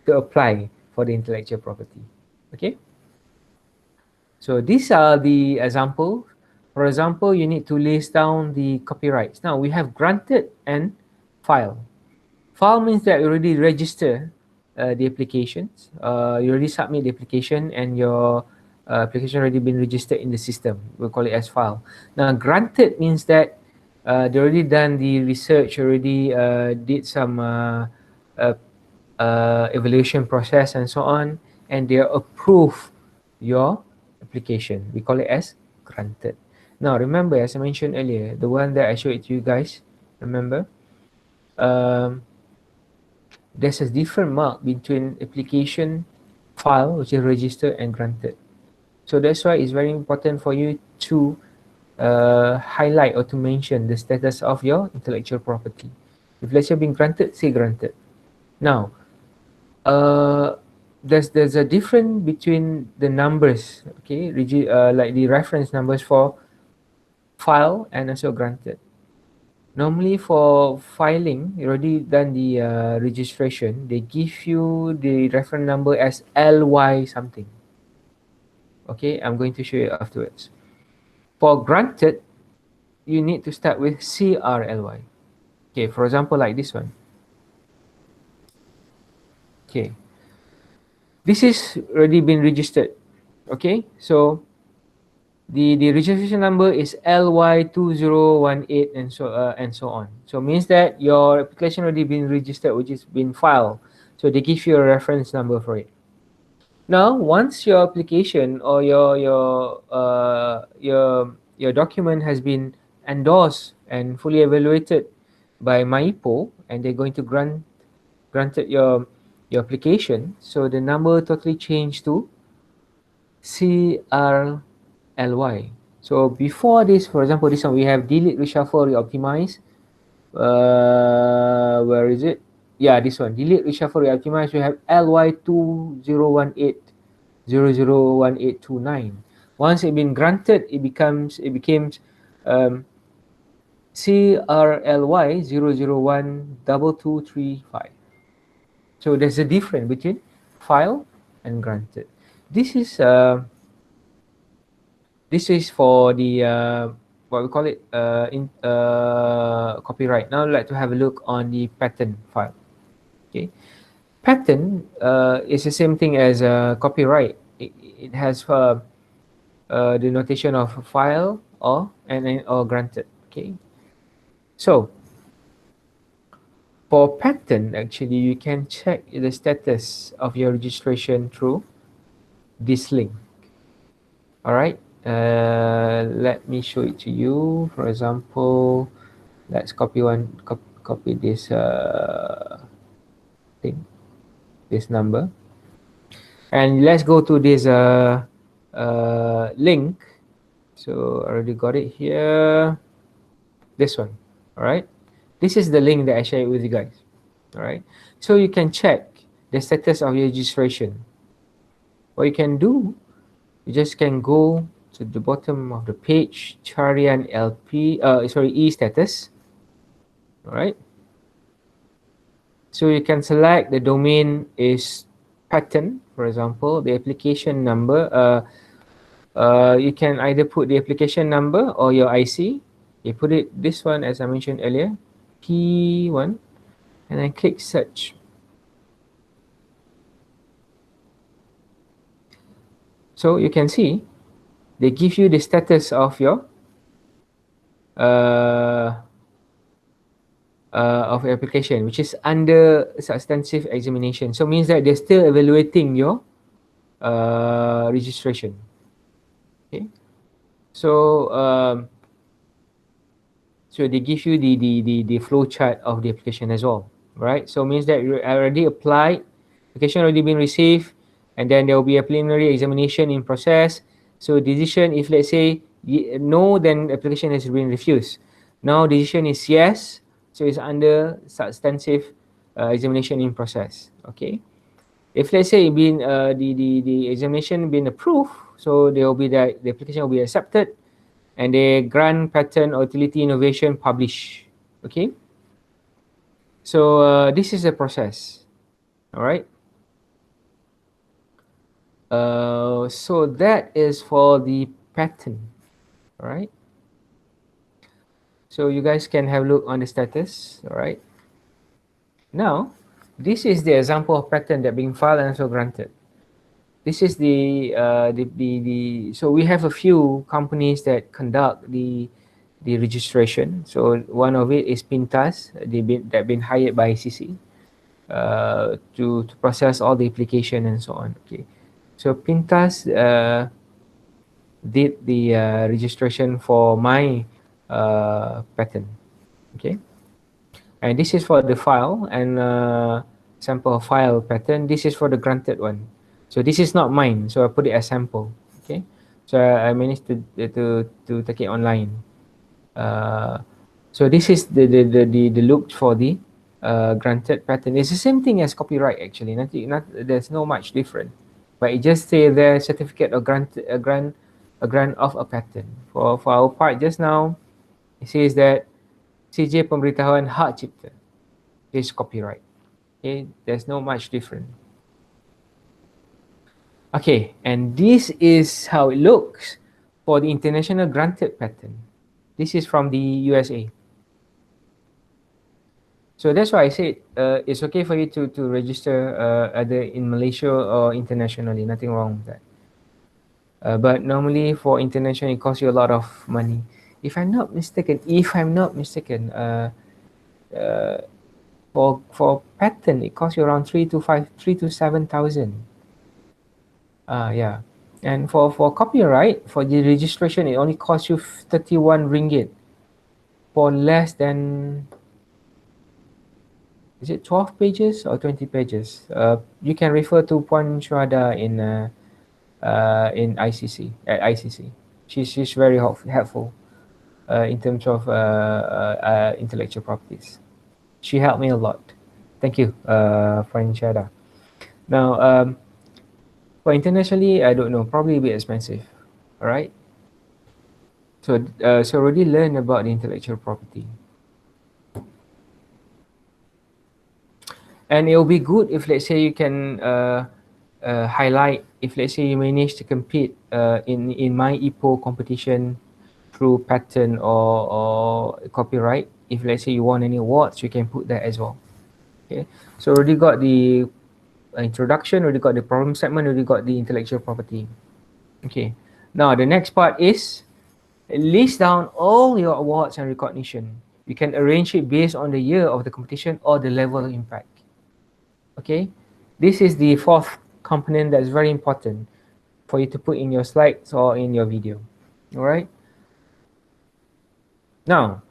to apply for the intellectual property. Okay, so these are the examples. For example, you need to list down the copyrights. Now we have granted and file. File means that you already register the applications. You already submit the application and your application already been registered in the system. We'll call it as file. Now granted means that they already done the research, already did some uh, evaluation process and so on, and they approve your application. We call it as granted. Now remember, as I mentioned earlier, the one that I showed it to you guys, remember, um, there's a different mark between application file, which is registered, and granted. So that's why it's very important for you to highlight or to mention the status of your intellectual property. If let's say been granted, say granted. Now, uh, there's a difference between the numbers, okay, like the reference numbers for file and also granted. Normally for filing, you already done the registration. They give you the reference number as LY something. Okay, I'm going to show you afterwards. For granted, you need to start with CRLY. Okay, for example, like this one. Okay, this is already been registered. Okay, so the registration number is LY2018 and so on. So means that your application already been registered, which is been filed. So they give you a reference number for it. Now, once your application or your document has been endorsed and fully evaluated by MyIPO, and they're going to granted your application, so the number totally changed to CRLY. So before this, for example, this one we have delete, reshuffle, reoptimize. Where is it? Yeah, this one. Delete, reshuffle, reoptimize. We have LY2018001829. Once it been granted, it became CRLY 0012235. So there's a difference between file and granted. This is This is for the what we call it in copyright. Now I'd like to have a look on the patent file. Okay, patent is the same thing as copyright. It has the notation of file or granted. Okay, so for patent, actually, you can check the status of your registration through this link. All right. Let me show it to you. For example, let's copy this thing, this number, and let's go to this link. So I already got it here. This one. All right. This is the link that I shared with you guys. All right. So you can check the status of your registration. What you can do, you just can go to the bottom of the page, Charian LP, e status. All right. So you can select the domain is patent, for example, the application number. You can either put the application number or your IC. You put it this one as I mentioned earlier, P1, and then click search. So you can see they give you the status of your uh, application, which is under substantive examination. So means that they're still evaluating your registration. Okay. So so they give you the flow chart of the application as well, right? So means that you already applied, application already been received, and then there will be a preliminary examination in process. So decision, if let's say no, then application has been refused. Now decision is yes, so it's under substantive examination in process. Okay. If let's say been the examination been approved, so there will be the application will be accepted, and they grant patent or utility innovation publish. Okay. So this is the process. All right. So that is for the patent. All right. So you guys can have a look on the status. All right. Now, this is the example of patent that being filed and also granted. This is the so we have a few companies that conduct the registration. So one of it is Pintas. That been hired by CC to process all the application and so on. Okay, so Pintas did the registration for my patent. Okay, and this is for the file and sample file pattern. This is for the granted one. So this is not mine. So I put it as sample. Okay, so I managed to take it online. Uh, so this is the look for the granted patent. It's the same thing as copyright actually. There's no much different, but it just say the certificate of a grant of a patent. For our part just now, it says that CJ pemberitahuan hak cipta is copyright. Okay, there's no much different. Okay, and this is how it looks for the international granted patent. This is from the USA. So that's why I said it's okay for you to register either in Malaysia or internationally. Nothing wrong with that. But normally for international, it costs you a lot of money. If I'm not mistaken, uh, for patent, it costs you around 3 to 7,000. Yeah. And for copyright, for the registration, it only costs you 31 ringgit for less than, is it 12 pages or 20 pages? You can refer to Puan Syuhada in ICC, at ICC. She's very helpful in terms of intellectual properties. She helped me a lot. Thank you, Puan Syuhada. Now, for internationally, I don't know, probably a bit expensive. All right. So already learn about the intellectual property. And it will be good if let's say you can highlight if let's say you manage to compete in my EPO competition through patent or copyright, if let's say you won any awards, you can put that as well. Okay, so already got the introduction, already got the problem statement, already got the intellectual property. Okay, now the next part is list down all your awards and recognition. You can arrange it based on the year of the competition or the level of impact. Okay, this is the fourth component that's very important for you to put in your slides or in your video. All right. Now,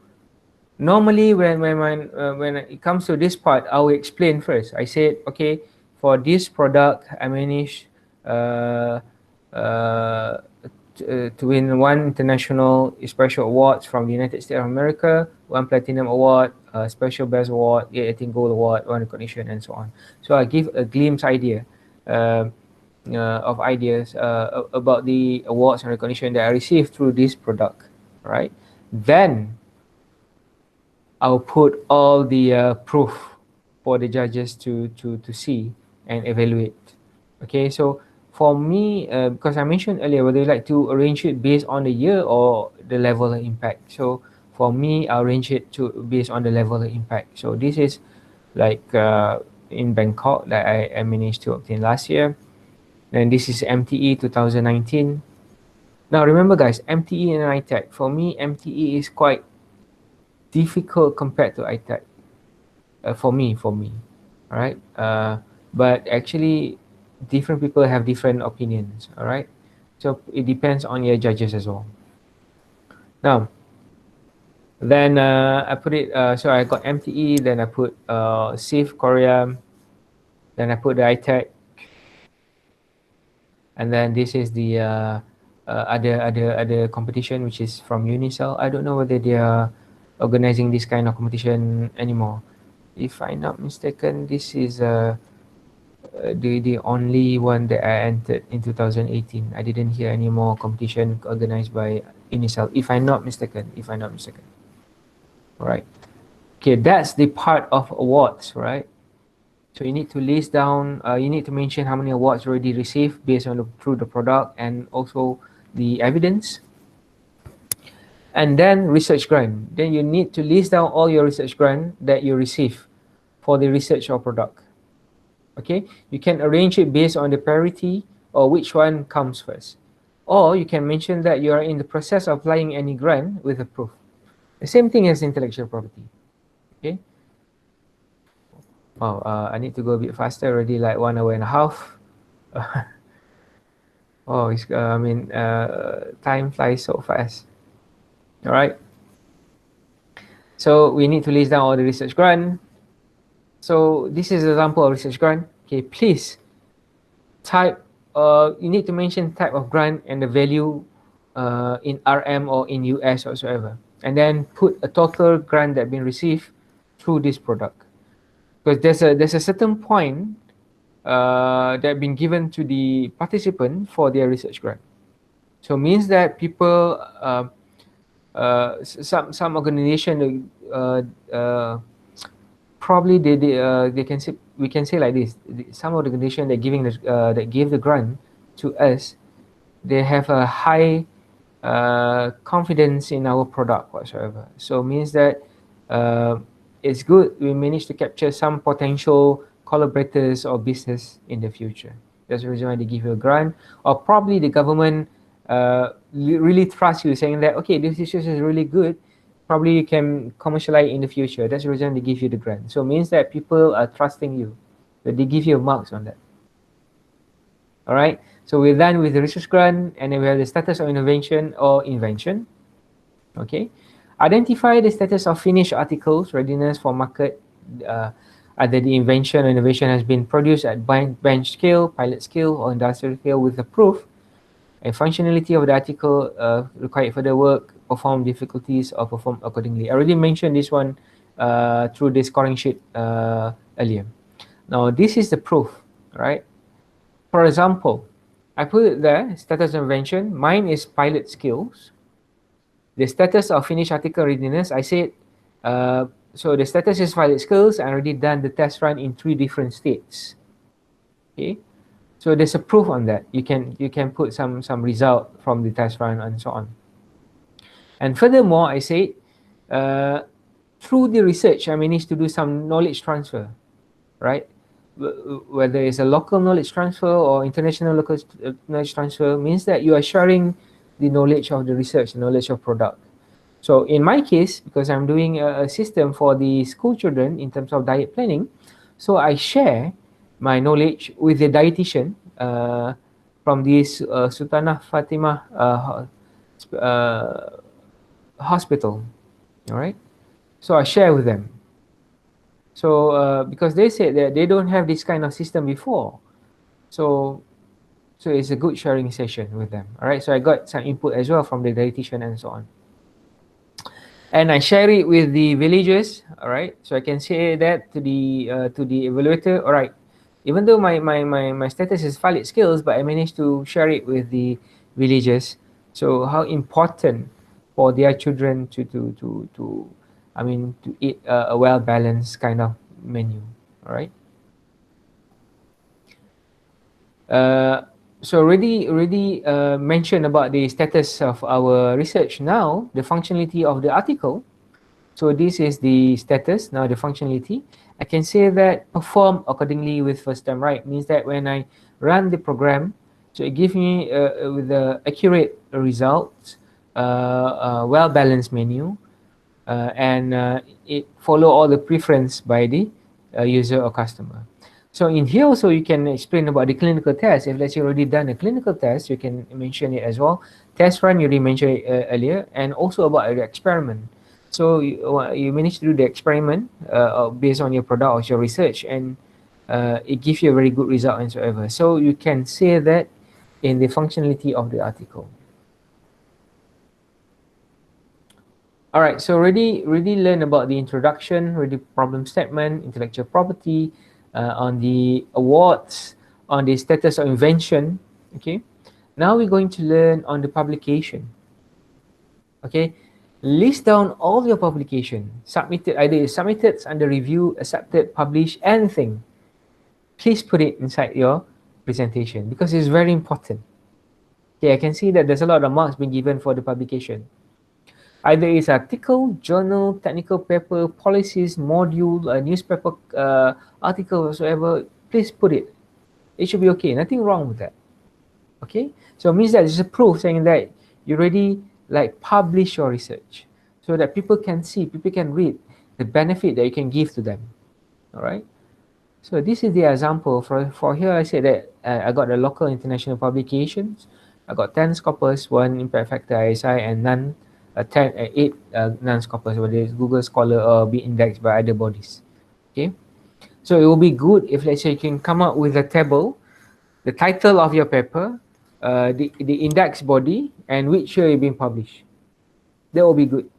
normally when it comes to this part, I will explain first. I said, okay, for this product, I managed uh, uh, to win one international special awards from the United States of America, one platinum award, a special best award, 18 gold award, one recognition, and so on. So I give a glimpse idea. Uh, of ideas about the awards and recognition that I received through this product, right? Then I'll put all the proof for the judges to see and evaluate. Okay, so for me, because I mentioned earlier, whether you like to arrange it based on the year or the level of impact. So for me, I'll arrange it to based on the level of impact. So this is like in Bangkok that I managed to obtain last year. And this is MTE 2019. Now remember guys, MTE and ITEC. For me, MTE is quite difficult compared to ITEC. For me. Alright. But actually, different people have different opinions. Alright. So it depends on your judges as well. Now, then I put it, so I got MTE, then I put SIF Korea, then I put the ITEC, and then this is the other competition which is from Unicell. I don't know whether they are organizing this kind of competition anymore. If I'm not mistaken, this is the only one that I entered in 2018. I didn't hear any more competition organized by Unicell. If I'm not mistaken. All right. Okay, that's the part of awards, right? So you need to list down, you need to mention how many awards already received based on through the product and also the evidence. And then research grant. Then you need to list down all your research grant that you receive for the research or product. Okay, you can arrange it based on the priority or which one comes first. Or you can mention that you are in the process of applying any grant with a proof. The same thing as intellectual property. Okay. Oh, I need to go a bit faster already, like 1 hour and a half. Oh, time flies so fast. All right. So we need to list down all the research grant. So this is an example of research grant. Okay, please type. You need to mention type of grant and the value in RM or in US whatsoever, and then put a total grant that been received through this product. Because there's a certain point that been given to the participant for their research grant. So means that people, some organization, probably they can say, we can say like this: some organization that giving that give the grant to us, they have a high confidence in our product whatsoever. So means that uh, it's good we manage to capture some potential collaborators or business in the future. That's the reason why they give you a grant, or probably the government really trust you, saying that okay, this research is really good. Probably you can commercialize in the future. That's the reason they give you the grant. So it means that people are trusting you, that they give you marks on that. All right. So we're done with the research grant, and then we have the status of innovation or invention. Okay. Identify the status of finished articles, readiness for market. Either the invention or innovation has been produced at bench scale, pilot scale, or industrial scale with the proof and functionality of the article required further work, perform difficulties, or perform accordingly. I already mentioned this one through the scoring sheet earlier. Now, this is the proof, right? For example, I put it there, status of invention. Mine is pilot skills. The status of finished article readiness, I said, so the status is pilot skills. I already done the test run in 3 different states. Okay. So there's a proof on that. You can put some result from the test run and so on. And furthermore, I said, uh, through the research, I managed to do some knowledge transfer, right? Whether it's a local knowledge transfer or international local knowledge transfer, means that you are sharing the knowledge of the research, the knowledge of product. So in my case, because I'm doing a system for the school children in terms of diet planning, so I share my knowledge with the dietitian from this Sultanah Fatimah uh, hospital. All right. So I share with them. So because they said that they don't have this kind of system before, so so it's a good sharing session with them. All right. So I got some input as well from the dietitian and so on. And I share it with the villagers. All right, so I can say that to the evaluator. All right, even though my status is valid skills, but I managed to share it with the villagers. So how important for their children to I mean to eat a well balanced kind of menu. All right. Uh, so already mentioned about the status of our research. Now the functionality of the article. So this is the status. Now the functionality. I can say that perform accordingly with first time right. Means that when I run the program, so it gives me with the accurate results, well balanced menu, and it follow all the preference by the user or customer. So in here also you can explain about the clinical test. If let's say you already done a clinical test, you can mention it as well. Test run you already mentioned it, earlier, and also about the experiment. So you manage to do the experiment based on your product or your research, and it gives you a very good result and so ever. So you can say that in the functionality of the article. All right, so already learn about the introduction, already problem statement, intellectual property, on the awards, on the status of invention. Okay, now we're going to learn on the publication. Okay, list down all your publication submitted, either it's submitted, under review, accepted, published, anything. Please put it inside your presentation because it's very important. Okay, I can see that there's a lot of marks being given for the publication. Either it's article, journal, technical paper, policies, module, a newspaper article, whatsoever. Please put it. It should be okay. Nothing wrong with that. Okay, so it means that it's a proof saying that you already like publish your research, so that people can see, people can read the benefit that you can give to them. All right. So this is the example for here. I said that I got the local international publications. I got 10 scopus, 1 impact factor ISI, and none 8 non-scopus, whether it's Google Scholar or be indexed by other bodies. Okay, so it will be good if let's say you can come up with a table, the title of your paper, the index body, and which year it been published. That will be good.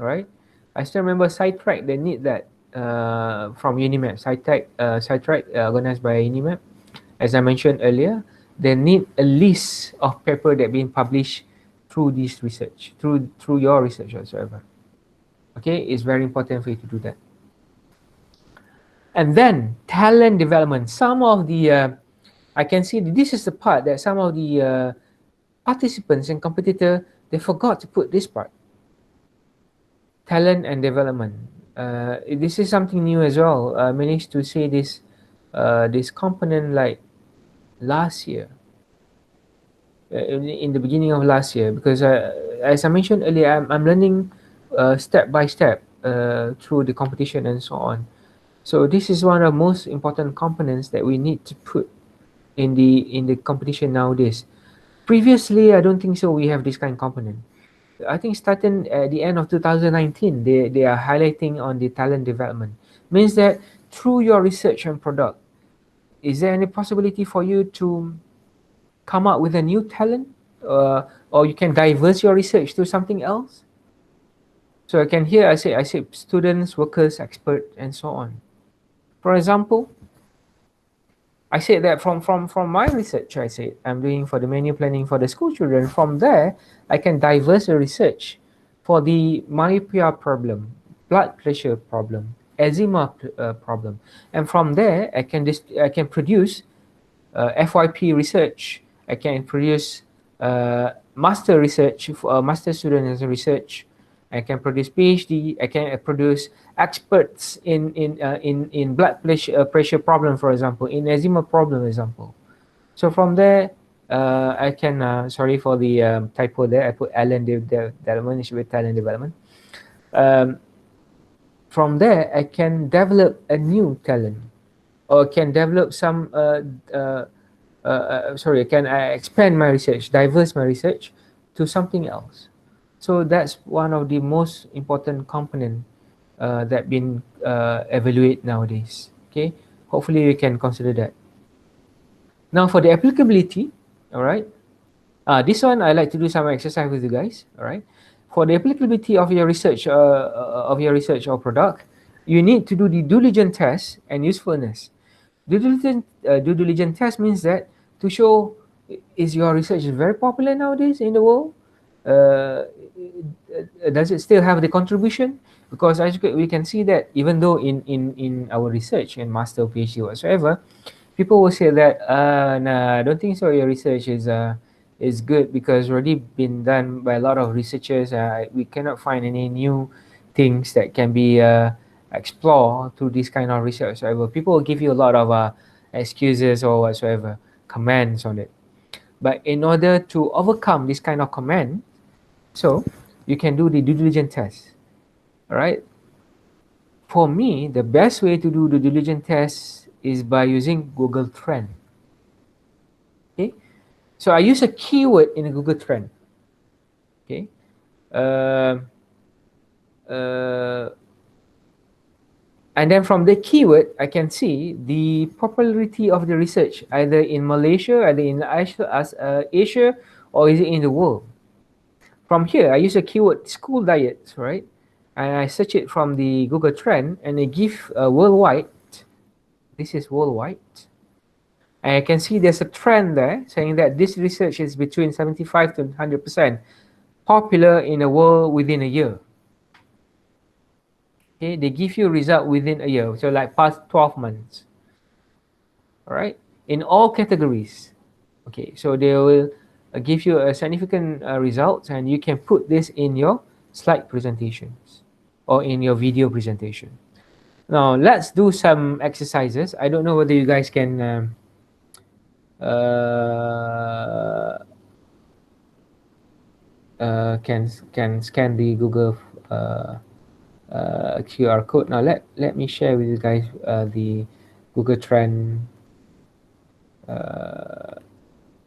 All right. I still remember Sidetrack. They need that from Unimap. Sidetrack organized by Unimap. As I mentioned earlier, they need a list of paper that been published through this research, through your research whatsoever. Okay, it's very important for you to do that. And then talent development. Some of the I can see this is the part that some of the participants and competitor, they forgot to put this part. Talent and development. This is something new as well. I managed to see this component like last year, in the beginning of last year, because as I mentioned earlier, I'm learning step by step through the competition and so on. So this is one of the most important components that we need to put in the competition nowadays. Previously, I don't think so. We have this kind of component. I think starting at the end of 2019, they are highlighting on the talent development. Means that through your research and product, is there any possibility for you to come up with a new talent, or you can diverse your research to something else? So I can hear I say students, workers, expert, and so on. For example, I said that from my research, I said I'm doing for the menu planning for the school children. From there, I can diverse the research for the myopia problem, blood pressure problem, eczema problem, and from there I can produce FYP research. I can produce master research for master student as a research. I can produce PhD. I can produce experts in blood pressure problem, for example, in eczema problem, for example. So from there, I can sorry for the typo there. I put talent development. It should be talent development. Um, from there, I can develop a new talent, or can develop some sorry, can I expand my research, diverse my research to something else. So that's one of the most important component that been evaluate nowadays. Okay, hopefully we can consider that. Now for the applicability, all right. This one I like to do some exercise with you guys. All right. For the applicability of your research or product, you need to do the due diligence test and usefulness. Due diligence test means that to show is your research very popular nowadays in the world. Uh, does it still have the contribution? Because as we can see that even though in our research and master PhD whatsoever, people will say that nah, I don't think so. Your research is good because already been done by a lot of researchers. We cannot find any new things that can be explored through this kind of research. Whatsoever. People will give you a lot of excuses or whatsoever comments on it. But in order to overcome this kind of comment, so you can do the due diligence test. All right. For me, the best way to do the due diligence test is by using Google Trend. Okay, so I use a keyword in a Google Trend. Okay, uh, uh, and then from the keyword, I can see the popularity of the research, either in Malaysia, either in Asia, or is it in the world. From here, I use a keyword school diets, right? And I search it from the Google Trend, and it give worldwide. This is worldwide. And I can see there's a trend there saying that this research is between 75 to 100% popular in the world within a year. Okay, they give you a result within a year, so like past 12 months. All right, in all categories. Okay, so they will give you a significant results, and you can put this in your slide presentations or in your video presentation. Now let's do some exercises. I don't know whether you guys can uh, can scan the Google QR code. Now let me share with you guys the Google Trend.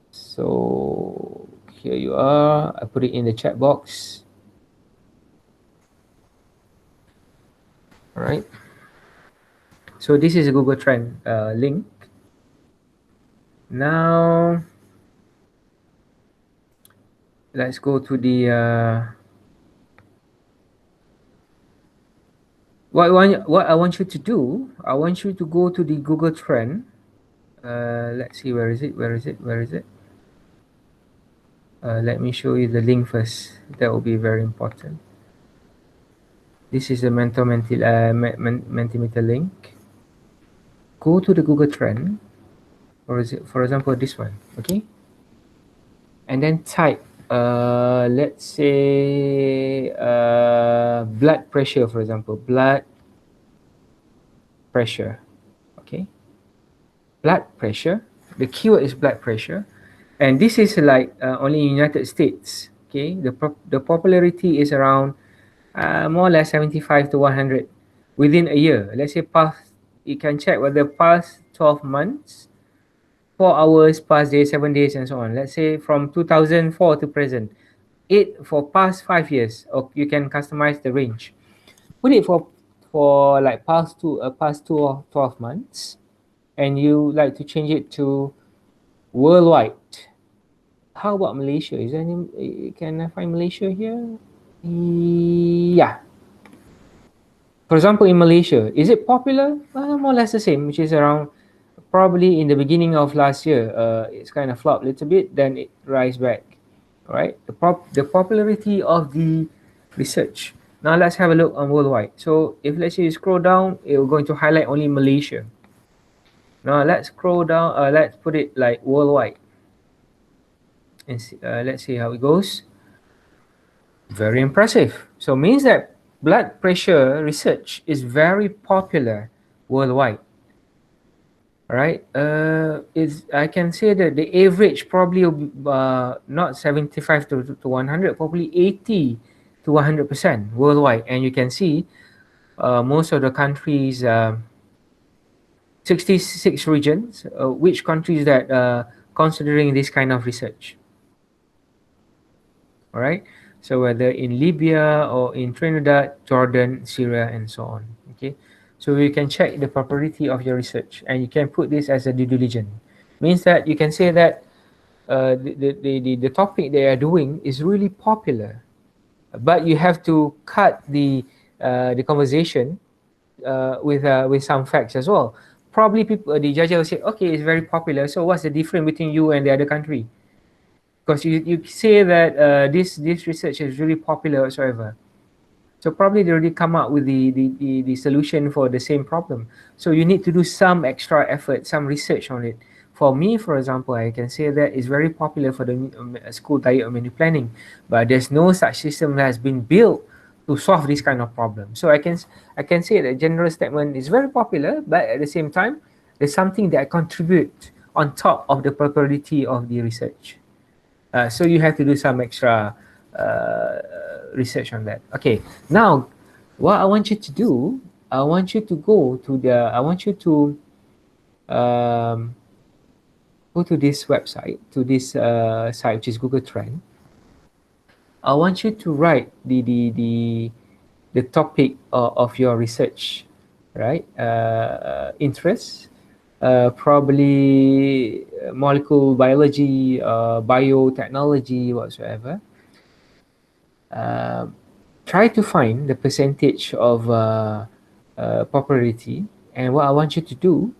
So here you are. I put it in the chat box. All right. So this is a Google Trend link. Now let's go to the what I want you to do. I want you to go to the Google Trend. Let's see, where is it? Let me show you the link first. That will be very important. This is the Mentimeter link. Go to the Google Trend, or is it, for example, this one, okay? And then type, let's say, blood pressure, for example, blood pressure, okay? Blood pressure. The keyword is blood pressure, and this is like only in United States. Okay, the popularity is around more or less 75 to 100 within a year. Let's say past, you can check whether past 12 months, 4 hours, past days, 7 days, and so on. Let's say from 2004 to present, it for past 5 years, or you can customize the range. Put it for like past 12 months, and you like to change it to worldwide. How about Malaysia? Is there any? Can I find Malaysia here? Yeah. For example, in Malaysia, is it popular? More or less the same, which is around probably in the beginning of last year. It's kind of flopped a little bit, then it rise back. All right. The popularity of the research. Now let's have a look on worldwide. So if let's say you scroll down, it will going to highlight only Malaysia. Now let's scroll down. Let's put it like worldwide, and see, let's see how it goes. Very impressive. So means that blood pressure research is very popular worldwide. Right? Is I can say that the average probably will be, not 75 to 100, probably 80 to 100% worldwide. And you can see most of the countries, 66 regions, which countries that considering this kind of research. All right. So whether in Libya or in Trinidad, Jordan, Syria, and so on. Okay. So you can check the propriety of your research, and you can put this as a due diligence. Means that you can say that the topic they are doing is really popular, but you have to cut the conversation with some facts as well. Probably people, the judge will say, okay, it's very popular. So what's the difference between you and the other country? Because you say that this research is really popular whatsoever. So probably they already come up with the solution for the same problem. So you need to do some extra effort, some research on it. For me, for example, I can say that it's very popular for the school diet or menu planning, but there's no such system that has been built to solve this kind of problem. So I can say that general statement is very popular, but at the same time, there's something that I contribute on top of the popularity of the research. So you have to do some extra uh, research on that. Okay, now what I want you to do, I want you to go to I want you to um, go to this website, to this site, which is Google Trend. I want you to write the topic of your research, right? Interest, probably molecular biology, biotechnology, whatsoever. uh, Try to find the percentage of popularity. And what I want you to do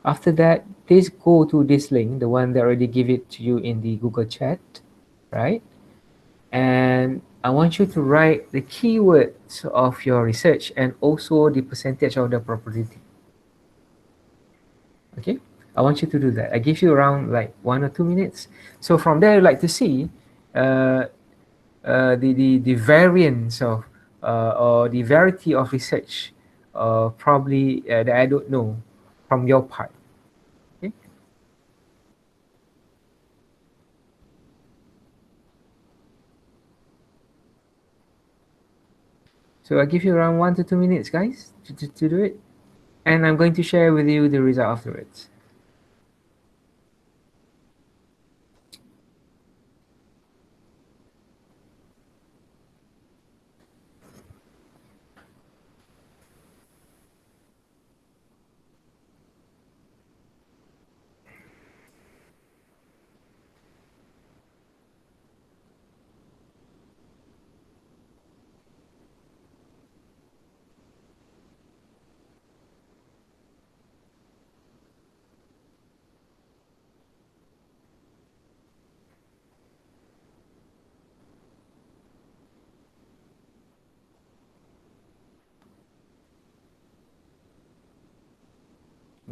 after that, please go to this link, the one that already give it to you in the Google chat, right? And I want you to write the keywords of your research and also the percentage of the popularity. Okay, I want you to do that. I give you around like 1 or 2 minutes. So from there, I'd like to see uh, the variance of or the variety of research probably that I don't know from your part. Okay, so I give you around 1 to 2 minutes, guys, to do it, and I'm going to share with you the result afterwards.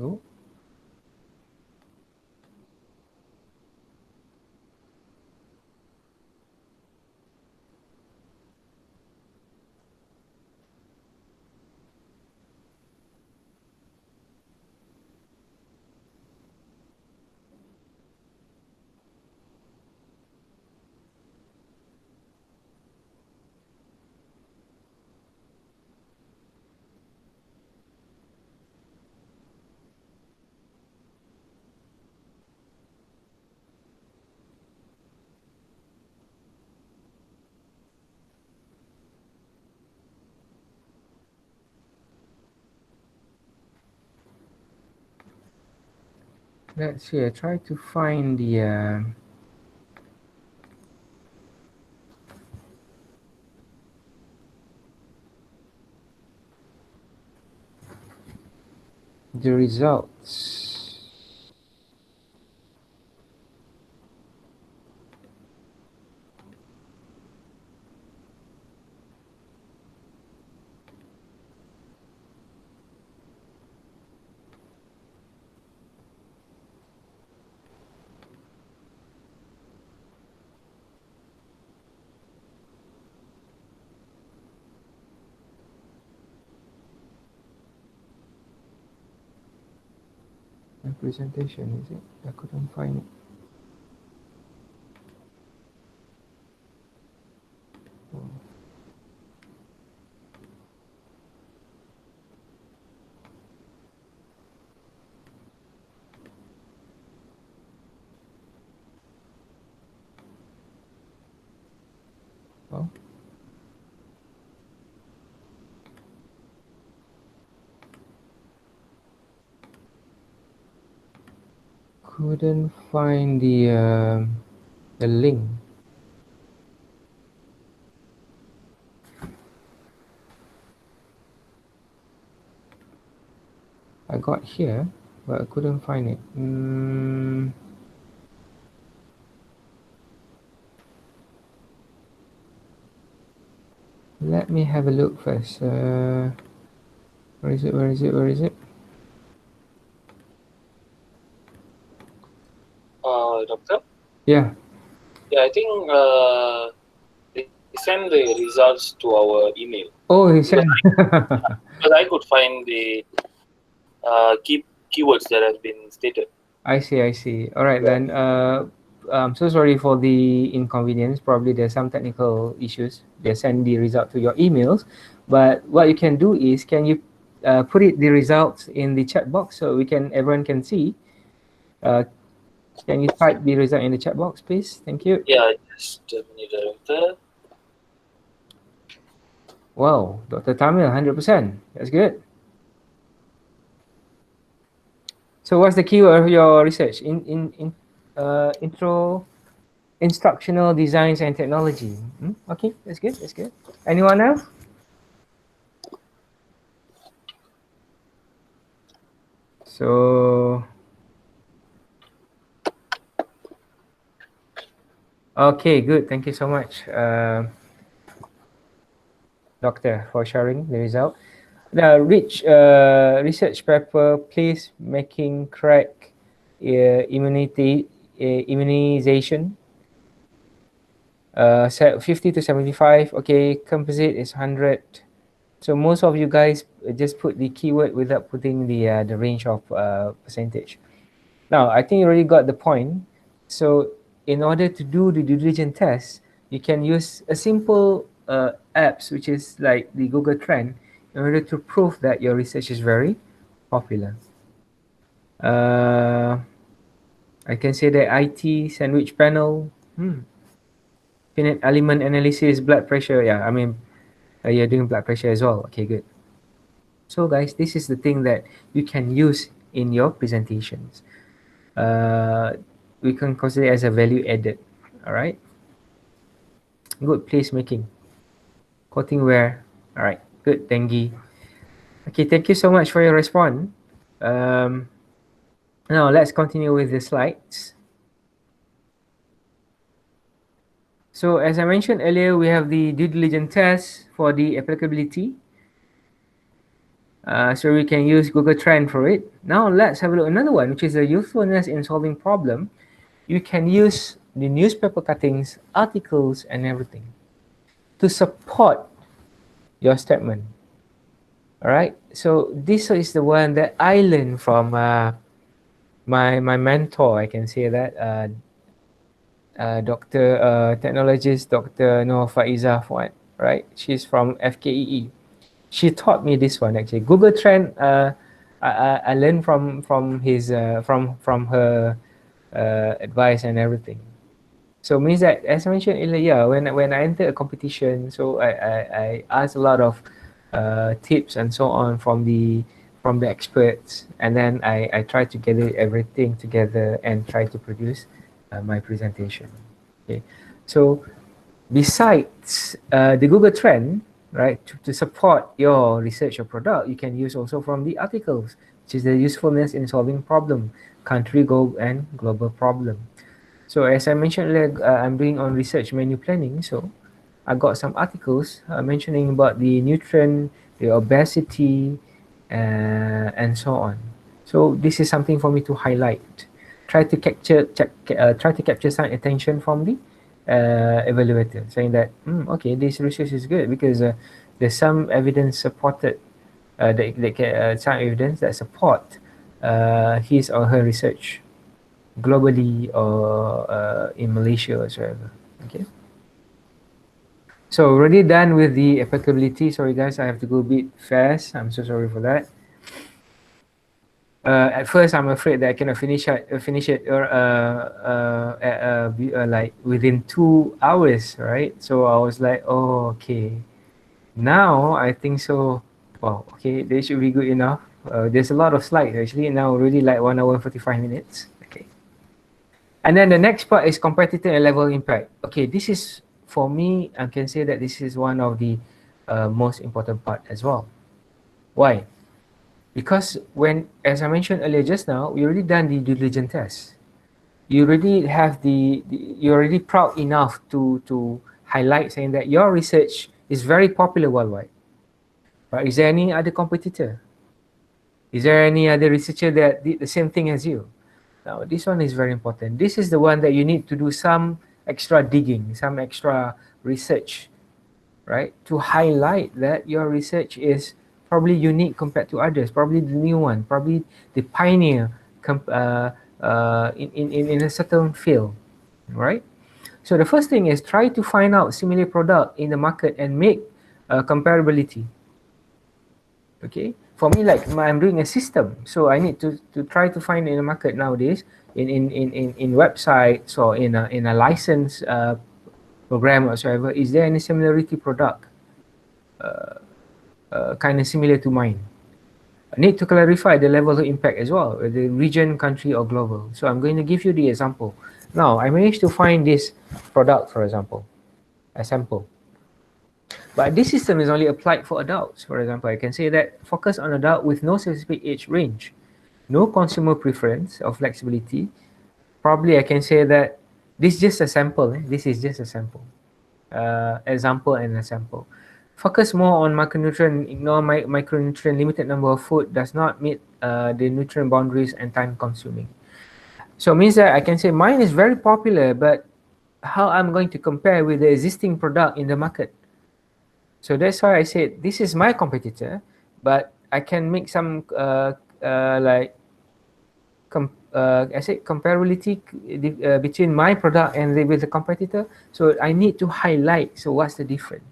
Oh, let's see. I try to find the results. My presentation, is it? I couldn't find it. Oh, couldn't find the link. I got here, but I couldn't find it. Let me have a look first. Where is it? Where is it? Where is it? Doctor? Yeah. Yeah, I think they send the results to our email Oh, he because said. because I could find the keywords that have been stated. I see. I see. All right Yeah. then. I'm so sorry for the inconvenience. Probably there's some technical issues. They send the result to your emails, but what you can do is, can you put it the results in the chat box so everyone can see? Uh, can you type the result in the chat box, please? Thank you. Yeah, just a minute, Doctor. Wow, Dr. Tamil, 100%. That's good. So what's the keyword of your research? Intro, instructional designs and technology. Okay, that's good. That's good. Anyone else? So, okay, good. Thank you so much, Doctor, for sharing the result. The rich research paper, please making crack immunization. 50 to 75. Okay, composite is 100. So most of you guys just put the keyword without putting the range of percentage. Now, I think you already got the point. So in order to do the due diligence test, you can use a simple apps, which is like the Google Trend, in order to prove that your research is very popular. Uh, I can say that IT sandwich panel, finite element analysis, blood pressure. Yeah, I mean, you're doing blood pressure as well. Okay, good. So guys, this is the thing that you can use in your presentations. Uh, we can consider it as a value added. All right. Good placemaking. Coating wear. All right. Good. Dengue. Okay. Thank you so much for your response. Um, Now let's continue with the slides. So as I mentioned earlier, we have the due diligence test for the applicability. So we can use Google Trend for it. Now let's have a look at another one, which is the usefulness in solving problem. You can use the newspaper cuttings, articles, and everything to support your statement. All right. So this is the one that I learned from my mentor. I can say that Doctor technologist Doctor Noor Faiza Fuad. Right. She's from FKEE. She taught me this one actually. Google Trend. I learned from his from her advice and everything. So means that, as I mentioned earlier, yeah, when I enter a competition, so I ask a lot of tips and so on from the experts, and then I try to gather everything together and try to produce my presentation. Okay, so besides the Google Trend, right, to support your research or product, you can use also from the articles, which is the usefulness in solving problem, country goal and global problem. So as I mentioned earlier, I'm doing on research menu planning. So I got some articles mentioning about the nutrient, the obesity, and so on. So this is something for me to highlight. Try to capture some attention from the evaluator, saying that okay, this research is good because there's some evidence supported, some evidence that support his or her research globally or in Malaysia whatsoever. Okay. So already done with the applicability. Sorry guys, I have to go a bit fast. I'm so sorry for that. At first, I'm afraid that I cannot finish it or like within 2 hours, right? So I was like, oh, okay. Now I think so. Wow, okay, they should be good enough. There's a lot of slides actually. Now already like 1 hour and 45 minutes. Okay. And then the next part is competitor and level impact. Okay, this is for me. I can say that this is one of the most important part as well. Why? Because when, as I mentioned earlier just now, we already done the due diligence test. You already have you're already proud enough to highlight saying that your research is very popular worldwide. But is there any other competitor? Is there any other researcher that did the same thing as you? Now, this one is very important. This is the one that you need to do some extra digging, some extra research, right? To highlight that your research is probably unique compared to others, probably the new one, probably the pioneer in a certain field, right? So the first thing is try to find out similar product in the market and make comparability. Okay, for me, like I'm doing a system, so I need to try to find in the market nowadays in websites or in a license program whatsoever. Is there any similarity product kind of similar to mine? I need to clarify the level of impact as well, whether region, country, or global. So I'm going to give you the example. Now, I managed to find this product, for example, a sample. But this system is only applied for adults. For example, I can say that focus on adult with no specific age range, no consumer preference or flexibility. Probably I can say that this is just a sample. This is just a sample. Example and a sample. Focus more on macronutrient, ignore micronutrient, limited number of food, does not meet the nutrient boundaries and time consuming. So it means that I can say mine is very popular, but how I'm going to compare with the existing product in the market? So that's why I said this is my competitor, but I can make some like I said comparability between my product and with the competitor. So I need to highlight. So what's the difference?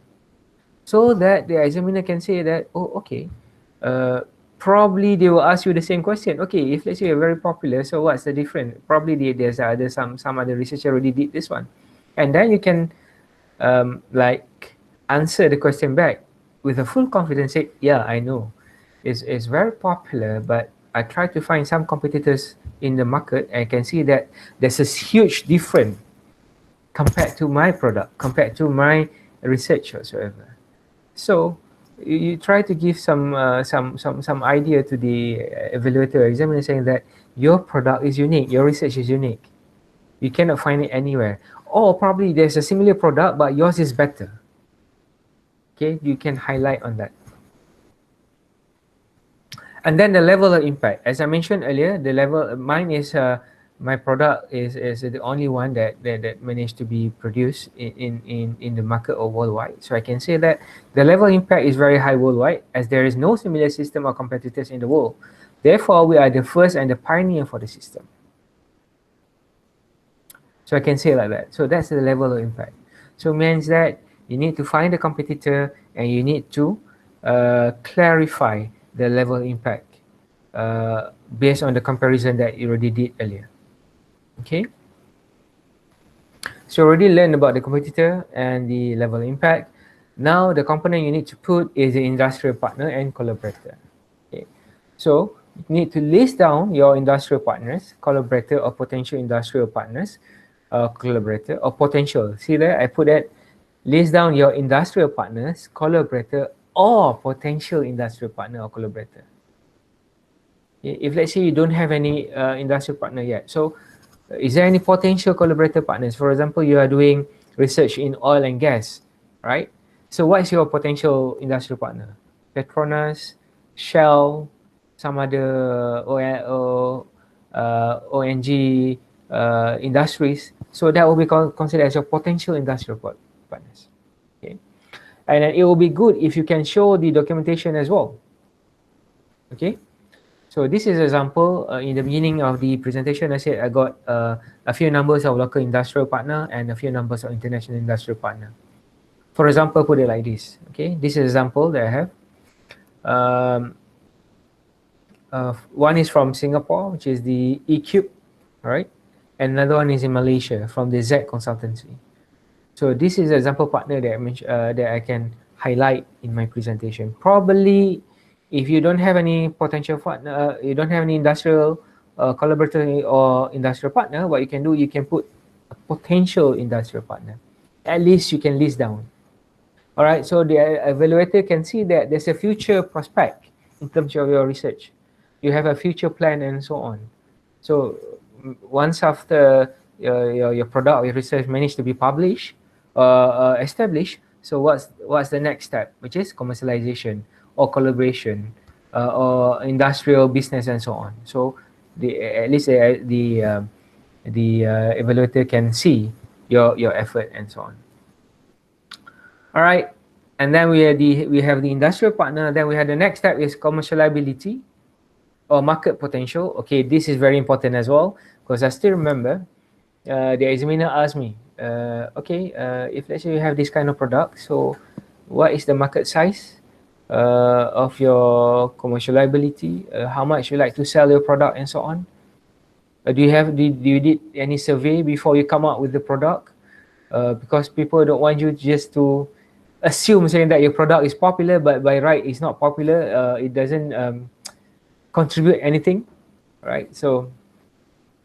So that the examiner can say that, oh, okay, uh, probably they will ask you the same question. Okay, if let's say you're very popular, so what's the difference? Probably there's other some other researcher already did this one, and then you can like answer the question back with a full confidence. Say, yeah, I know, it's very popular, but I try to find some competitors in the market, and I can see that there's a huge difference compared to my product, compared to my research whatsoever. So you try to give some idea to the evaluator or examiner saying that your product is unique, your research is unique. You cannot find it anywhere. Or probably there's a similar product, but yours is better. Okay, you can highlight on that. And then the level of impact. As I mentioned earlier, the level, mine is, my product is the only one that managed to be produced in the market or worldwide. So I can say that the level of impact is very high worldwide, as there is no similar system or competitors in the world. Therefore, we are the first and the pioneer for the system. So I can say like that. So that's the level of impact. So it means that you need to find the competitor and you need to clarify the level of impact based on the comparison that you already did earlier. Okay. So already learned about the competitor and the level of impact. Now the component you need to put is the industrial partner and collaborator. Okay. So you need to list down your industrial partners, collaborator or potential industrial partners, collaborator or potential. See there, I put that. List down your industrial partners, collaborator or potential industrial partner or collaborator. If let's say you don't have any industrial partner yet, so is there any potential collaborator partners? For example, you are doing research in oil and gas, right? So what is your potential industrial partner? Petronas, Shell, some other ONG industries. So that will be considered as your potential industrial partners. Okay, and then it will be good if you can show the documentation as well. Okay. So this is example in the beginning of the presentation. I said I got a few numbers of local industrial partner and a few numbers of international industrial partner. For example, put it like this. Okay, this is example that I have. Um, one is from Singapore, which is the eCube, right? And another one is in Malaysia from the Z Consultancy. So this is an example partner that that I can highlight in my presentation. Probably, if you don't have any potential partner, you don't have any industrial collaborator or industrial partner, what you can do, you can put a potential industrial partner. At least you can list down. All right, so the evaluator can see that there's a future prospect in terms of your research. You have a future plan and so on. So once after your product or your research managed to be published, established, so what's the next step, which is commercialization or collaboration or industrial business and so on. So at least the evaluator can see your effort and so on. All right, and then we have the industrial partner. Then we have the next step is commercializability or market potential. Okay, this is very important as well because I still remember the examiner asked me, okay, if let's say you have this kind of product, so what is the market size of your commercializability? How much you like to sell your product and so on? Do you did any survey before you come out with the product? Because people don't want you just to assume saying that your product is popular, but by right it's not popular. It doesn't contribute anything, right? So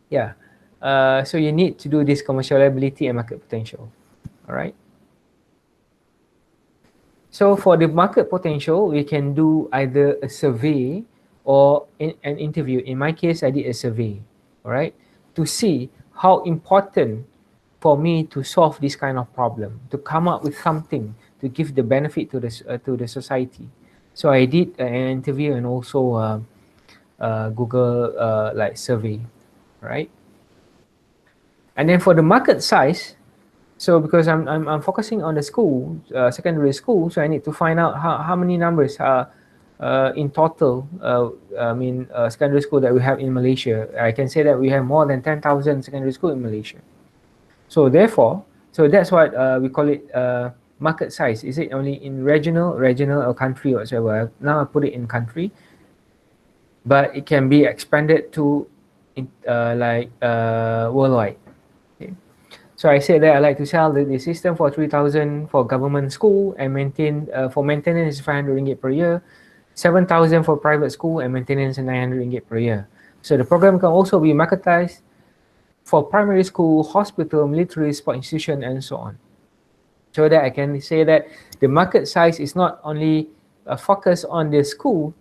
yeah, so you need to do this commercializability and market potential. All right. So for the market potential, we can do either a survey or an interview. In my case, I did a survey, all right, to see how important for me to solve this kind of problem, to come up with something to give the benefit to the society. So I did an interview and also Google like survey, right? And then for the market size, so because I'm focusing on the school, secondary school, so I need to find out how many numbers are in total. Secondary school that we have in Malaysia. I can say that we have more than 10,000 secondary school in Malaysia. So therefore, so that's what we call it market size. Is it only in regional or country or whatsoever? Now I put it in country, but it can be expanded to worldwide. Okay. So I said that I like to sell the system for 3,000 for government school and maintain for maintenance is 500 ringgit per year, 7,000 for private school and maintenance is 900 ringgit per year. So the program can also be marketized for primary school, hospital, military, sport institution, and so on. So that I can say that the market size is not only focused on the school,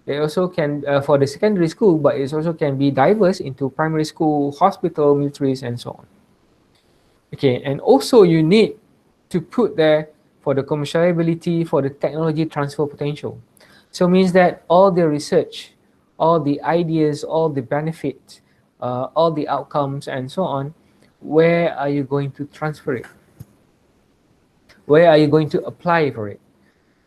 they also can for the secondary school, but it also can be diverse into primary school, hospital, militaries, and so on. Okay, and also you need to put there for the commercializability, for the technology transfer potential. So it means that all the research, all the ideas, all the benefits, all the outcomes and so on, where are you going to transfer it? Where are you going to apply for it?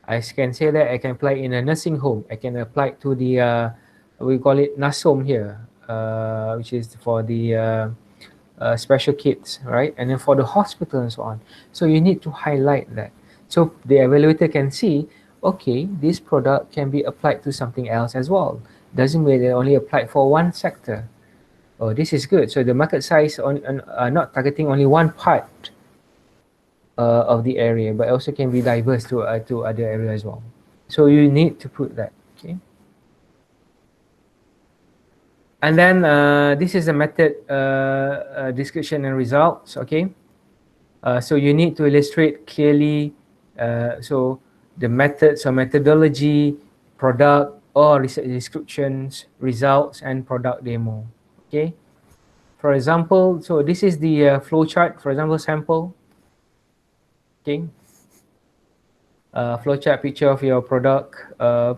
I can say that I can apply in a nursing home. I can apply to the, we call it NASOM here, which is for the special kids, right? And then for the hospital and so on. So you need to highlight that. So the evaluator can see, okay, this product can be applied to something else as well. Doesn't mean they only applied for one sector. Oh, this is good. So the market size are not targeting only one part of the area, but also can be diverse to other areas as well. So you need to put that. Okay. And then this is a method description and results. Okay. So you need to illustrate clearly. So the methods or methodology, product or research descriptions, results, and product demo. Okay. For example, so this is the flow chart. For example, sample. Okay. Flowchart picture of your product,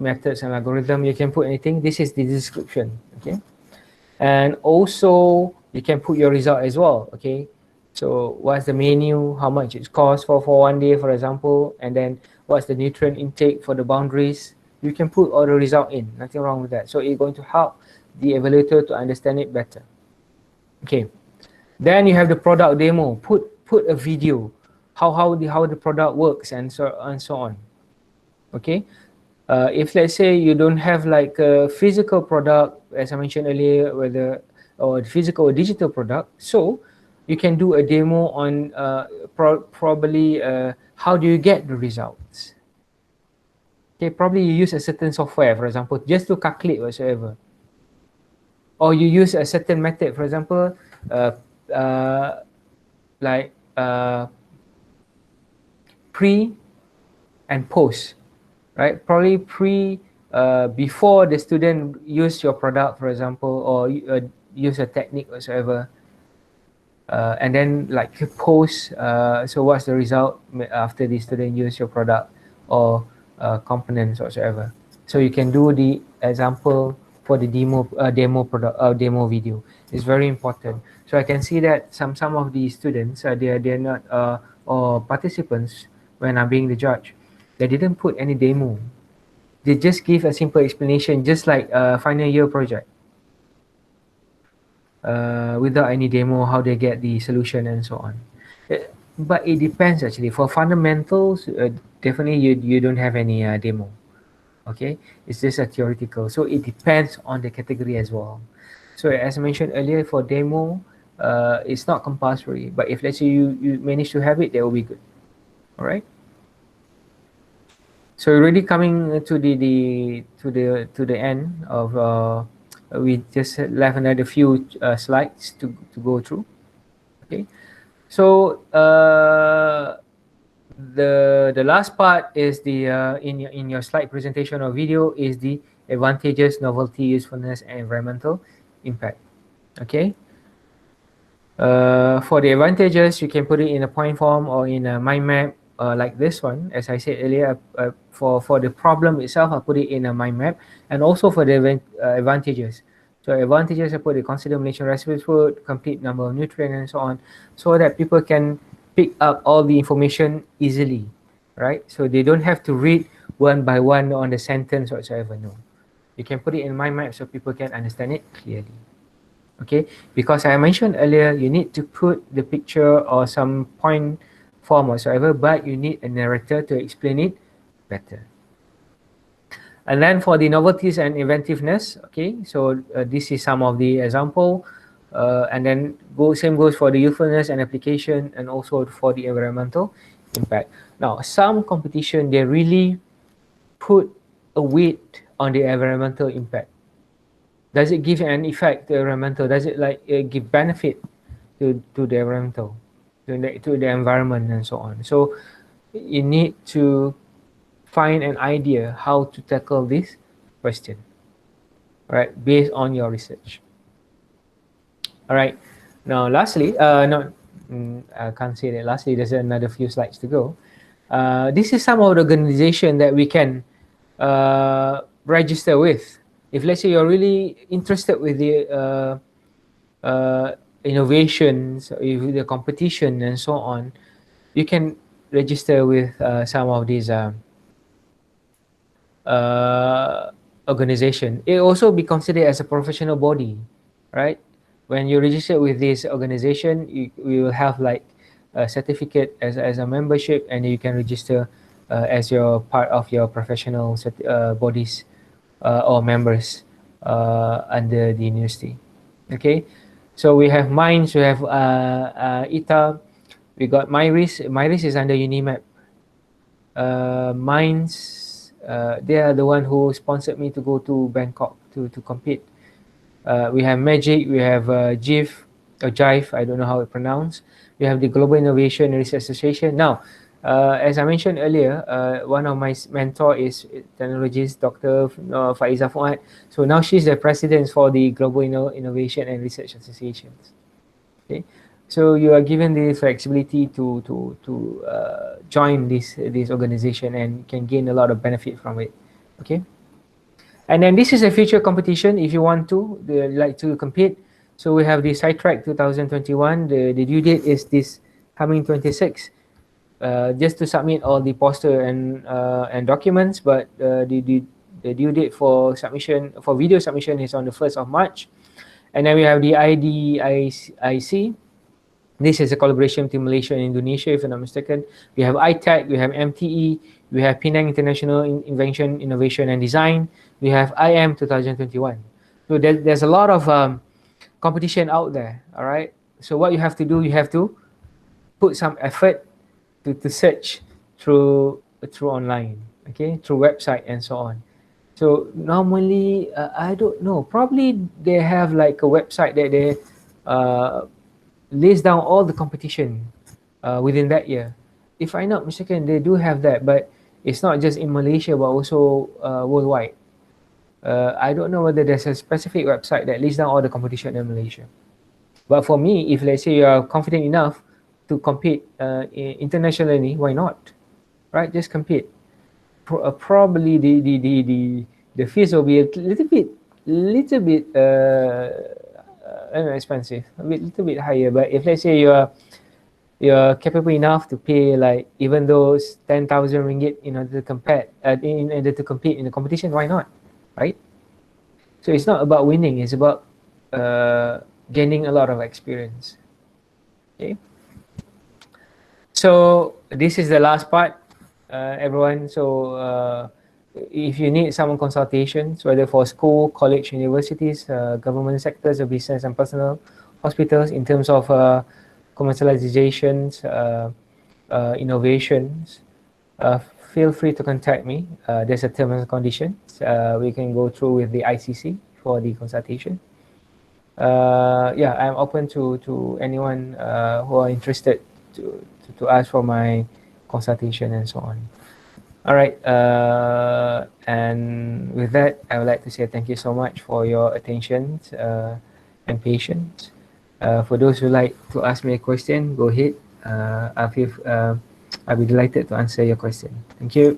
methods and algorithm. You can put anything. This is the description. Okay. And also you can put your result as well. Okay. So what's the menu, how much it costs for one day, for example, and then what's the nutrient intake for the boundaries, You can put all the result in, nothing wrong with that. So it's going to help the evaluator to understand it better. Okay. Then you have the product demo. Put a video, how the product works and so on. Okay. If let's say you don't have like a physical product, as I mentioned earlier, whether or physical or digital product, so you can do a demo on probably how do you get the results. Okay, probably you use a certain software, for example, just to calculate whatsoever, or you use a certain method, for example, uh, uh, like pre and post, right? Probably before the student use your product, for example, or use a technique whatsoever, and then like post. So what's the result after the student use your product or components whatsoever? So you can do the example for the demo product demo video. It's very important. So I can see that some of the students they're not or participants when I'm being the judge, they didn't put any demo. They just give a simple explanation, just like a final year project, without any demo, how they get the solution and so on. But it depends actually. For fundamentals, definitely you don't have any demo. Okay, it's just a theoretical. So it depends on the category as well. So as I mentioned earlier, for demo, it's not compulsory. But if let's say you manage to have it, that will be good. All right. So already coming to the end of we just left another few slides to go through. Okay, so the last part is the in your slide presentation or video is the advantages, novelty, usefulness, and environmental impact. Okay. For the advantages, you can put it in a point form or in a mind map, like this one. As I said earlier, for the problem itself, I put it in a mind map, and also for the advantages. So advantages, I put the consider Malaysian recipes food, complete number of nutrients, and so on, so that people can pick up all the information easily, right? So they don't have to read one by one on the sentence whatsoever. No, you can put it in mind map so people can understand it clearly. Okay, because I mentioned earlier, you need to put the picture or some point form whatsoever, but you need a narrator to explain it better. And then for the novelties and inventiveness, okay, so this is some of the example, and then same goes for the usefulness and application, and also for the environmental impact. Now, some competition, they really put a weight on the environmental impact. Does it give an effect to environmental? Does it like give benefit to the environmental, to the environment and so on? So you need to find an idea how to tackle this question, right? Based on your research. All right. Now, lastly, no, I can't say that. Lastly, there's another few slides to go. This is some of the organization that we can register with. If let's say you're really interested with the innovations, with the competition and so on, you can register with some of these organization. It also be considered as a professional body, right? When you register with this organization, you will have like a certificate as a membership, and you can register as your part of your professional bodies or members under the university. Okay, so we have Minds, we have ITA, we got MyRisk. MyRisk is under Unimap. Minds, they are the one who sponsored me to go to Bangkok to compete. We have Magic, we have GIF or JIVE, I don't know how it pronounced. We have the Global Innovation Research Association. Now, as I mentioned earlier, one of my mentor is technologist Dr. Faiza Fuad. So now she's the president for the Global Innovation and Research Associations. Okay, so you are given the flexibility to join this organization and can gain a lot of benefit from it. Okay. And then this is a future competition if you want to like to compete. So we have the Sidetrack 2021. The due date is this coming 26. Just to submit all the poster and documents, but The due date for submission for video submission is on the 1st of March. And then we have the IDIC. This is a collaboration between Malaysia and Indonesia, if I'm not mistaken. We have ITEC, we have MTE, we have Penang International Invention, Innovation and Design. We have IM 2021. So there's a lot of competition out there, all right? So what you have to do, you have to put some effort to search through online, okay, through website and so on. So normally, I don't know. Probably they have like a website that they list down all the competition within that year. If I'm not mistaken, they do have that, but it's not just in Malaysia but also worldwide. I don't know whether there's a specific website that lists down all the competition in Malaysia. But for me, if let's say you are confident enough to compete internationally, why not? Right? Just compete. Probably the fees will be a little bit expensive, little bit higher. But if let's say you're capable enough to pay like even those 10,000 ringgit in order to in order to compete in the competition, why not? Right? So it's not about winning; it's about gaining a lot of experience. Okay. So this is the last part, everyone. So if you need some consultations, whether for school, college, universities, government sectors, or business and personal hospitals, in terms of commercializations, innovations, feel free to contact me. There's a terms and conditions. We can go through with the ICC for the consultation. Yeah, I'm open to anyone who are interested to ask for my consultation and so on. All right, and with that, I would like to say thank you so much for your attention and patience. For those who like to ask me a question, go ahead. I'll be delighted to answer your question. Thank you.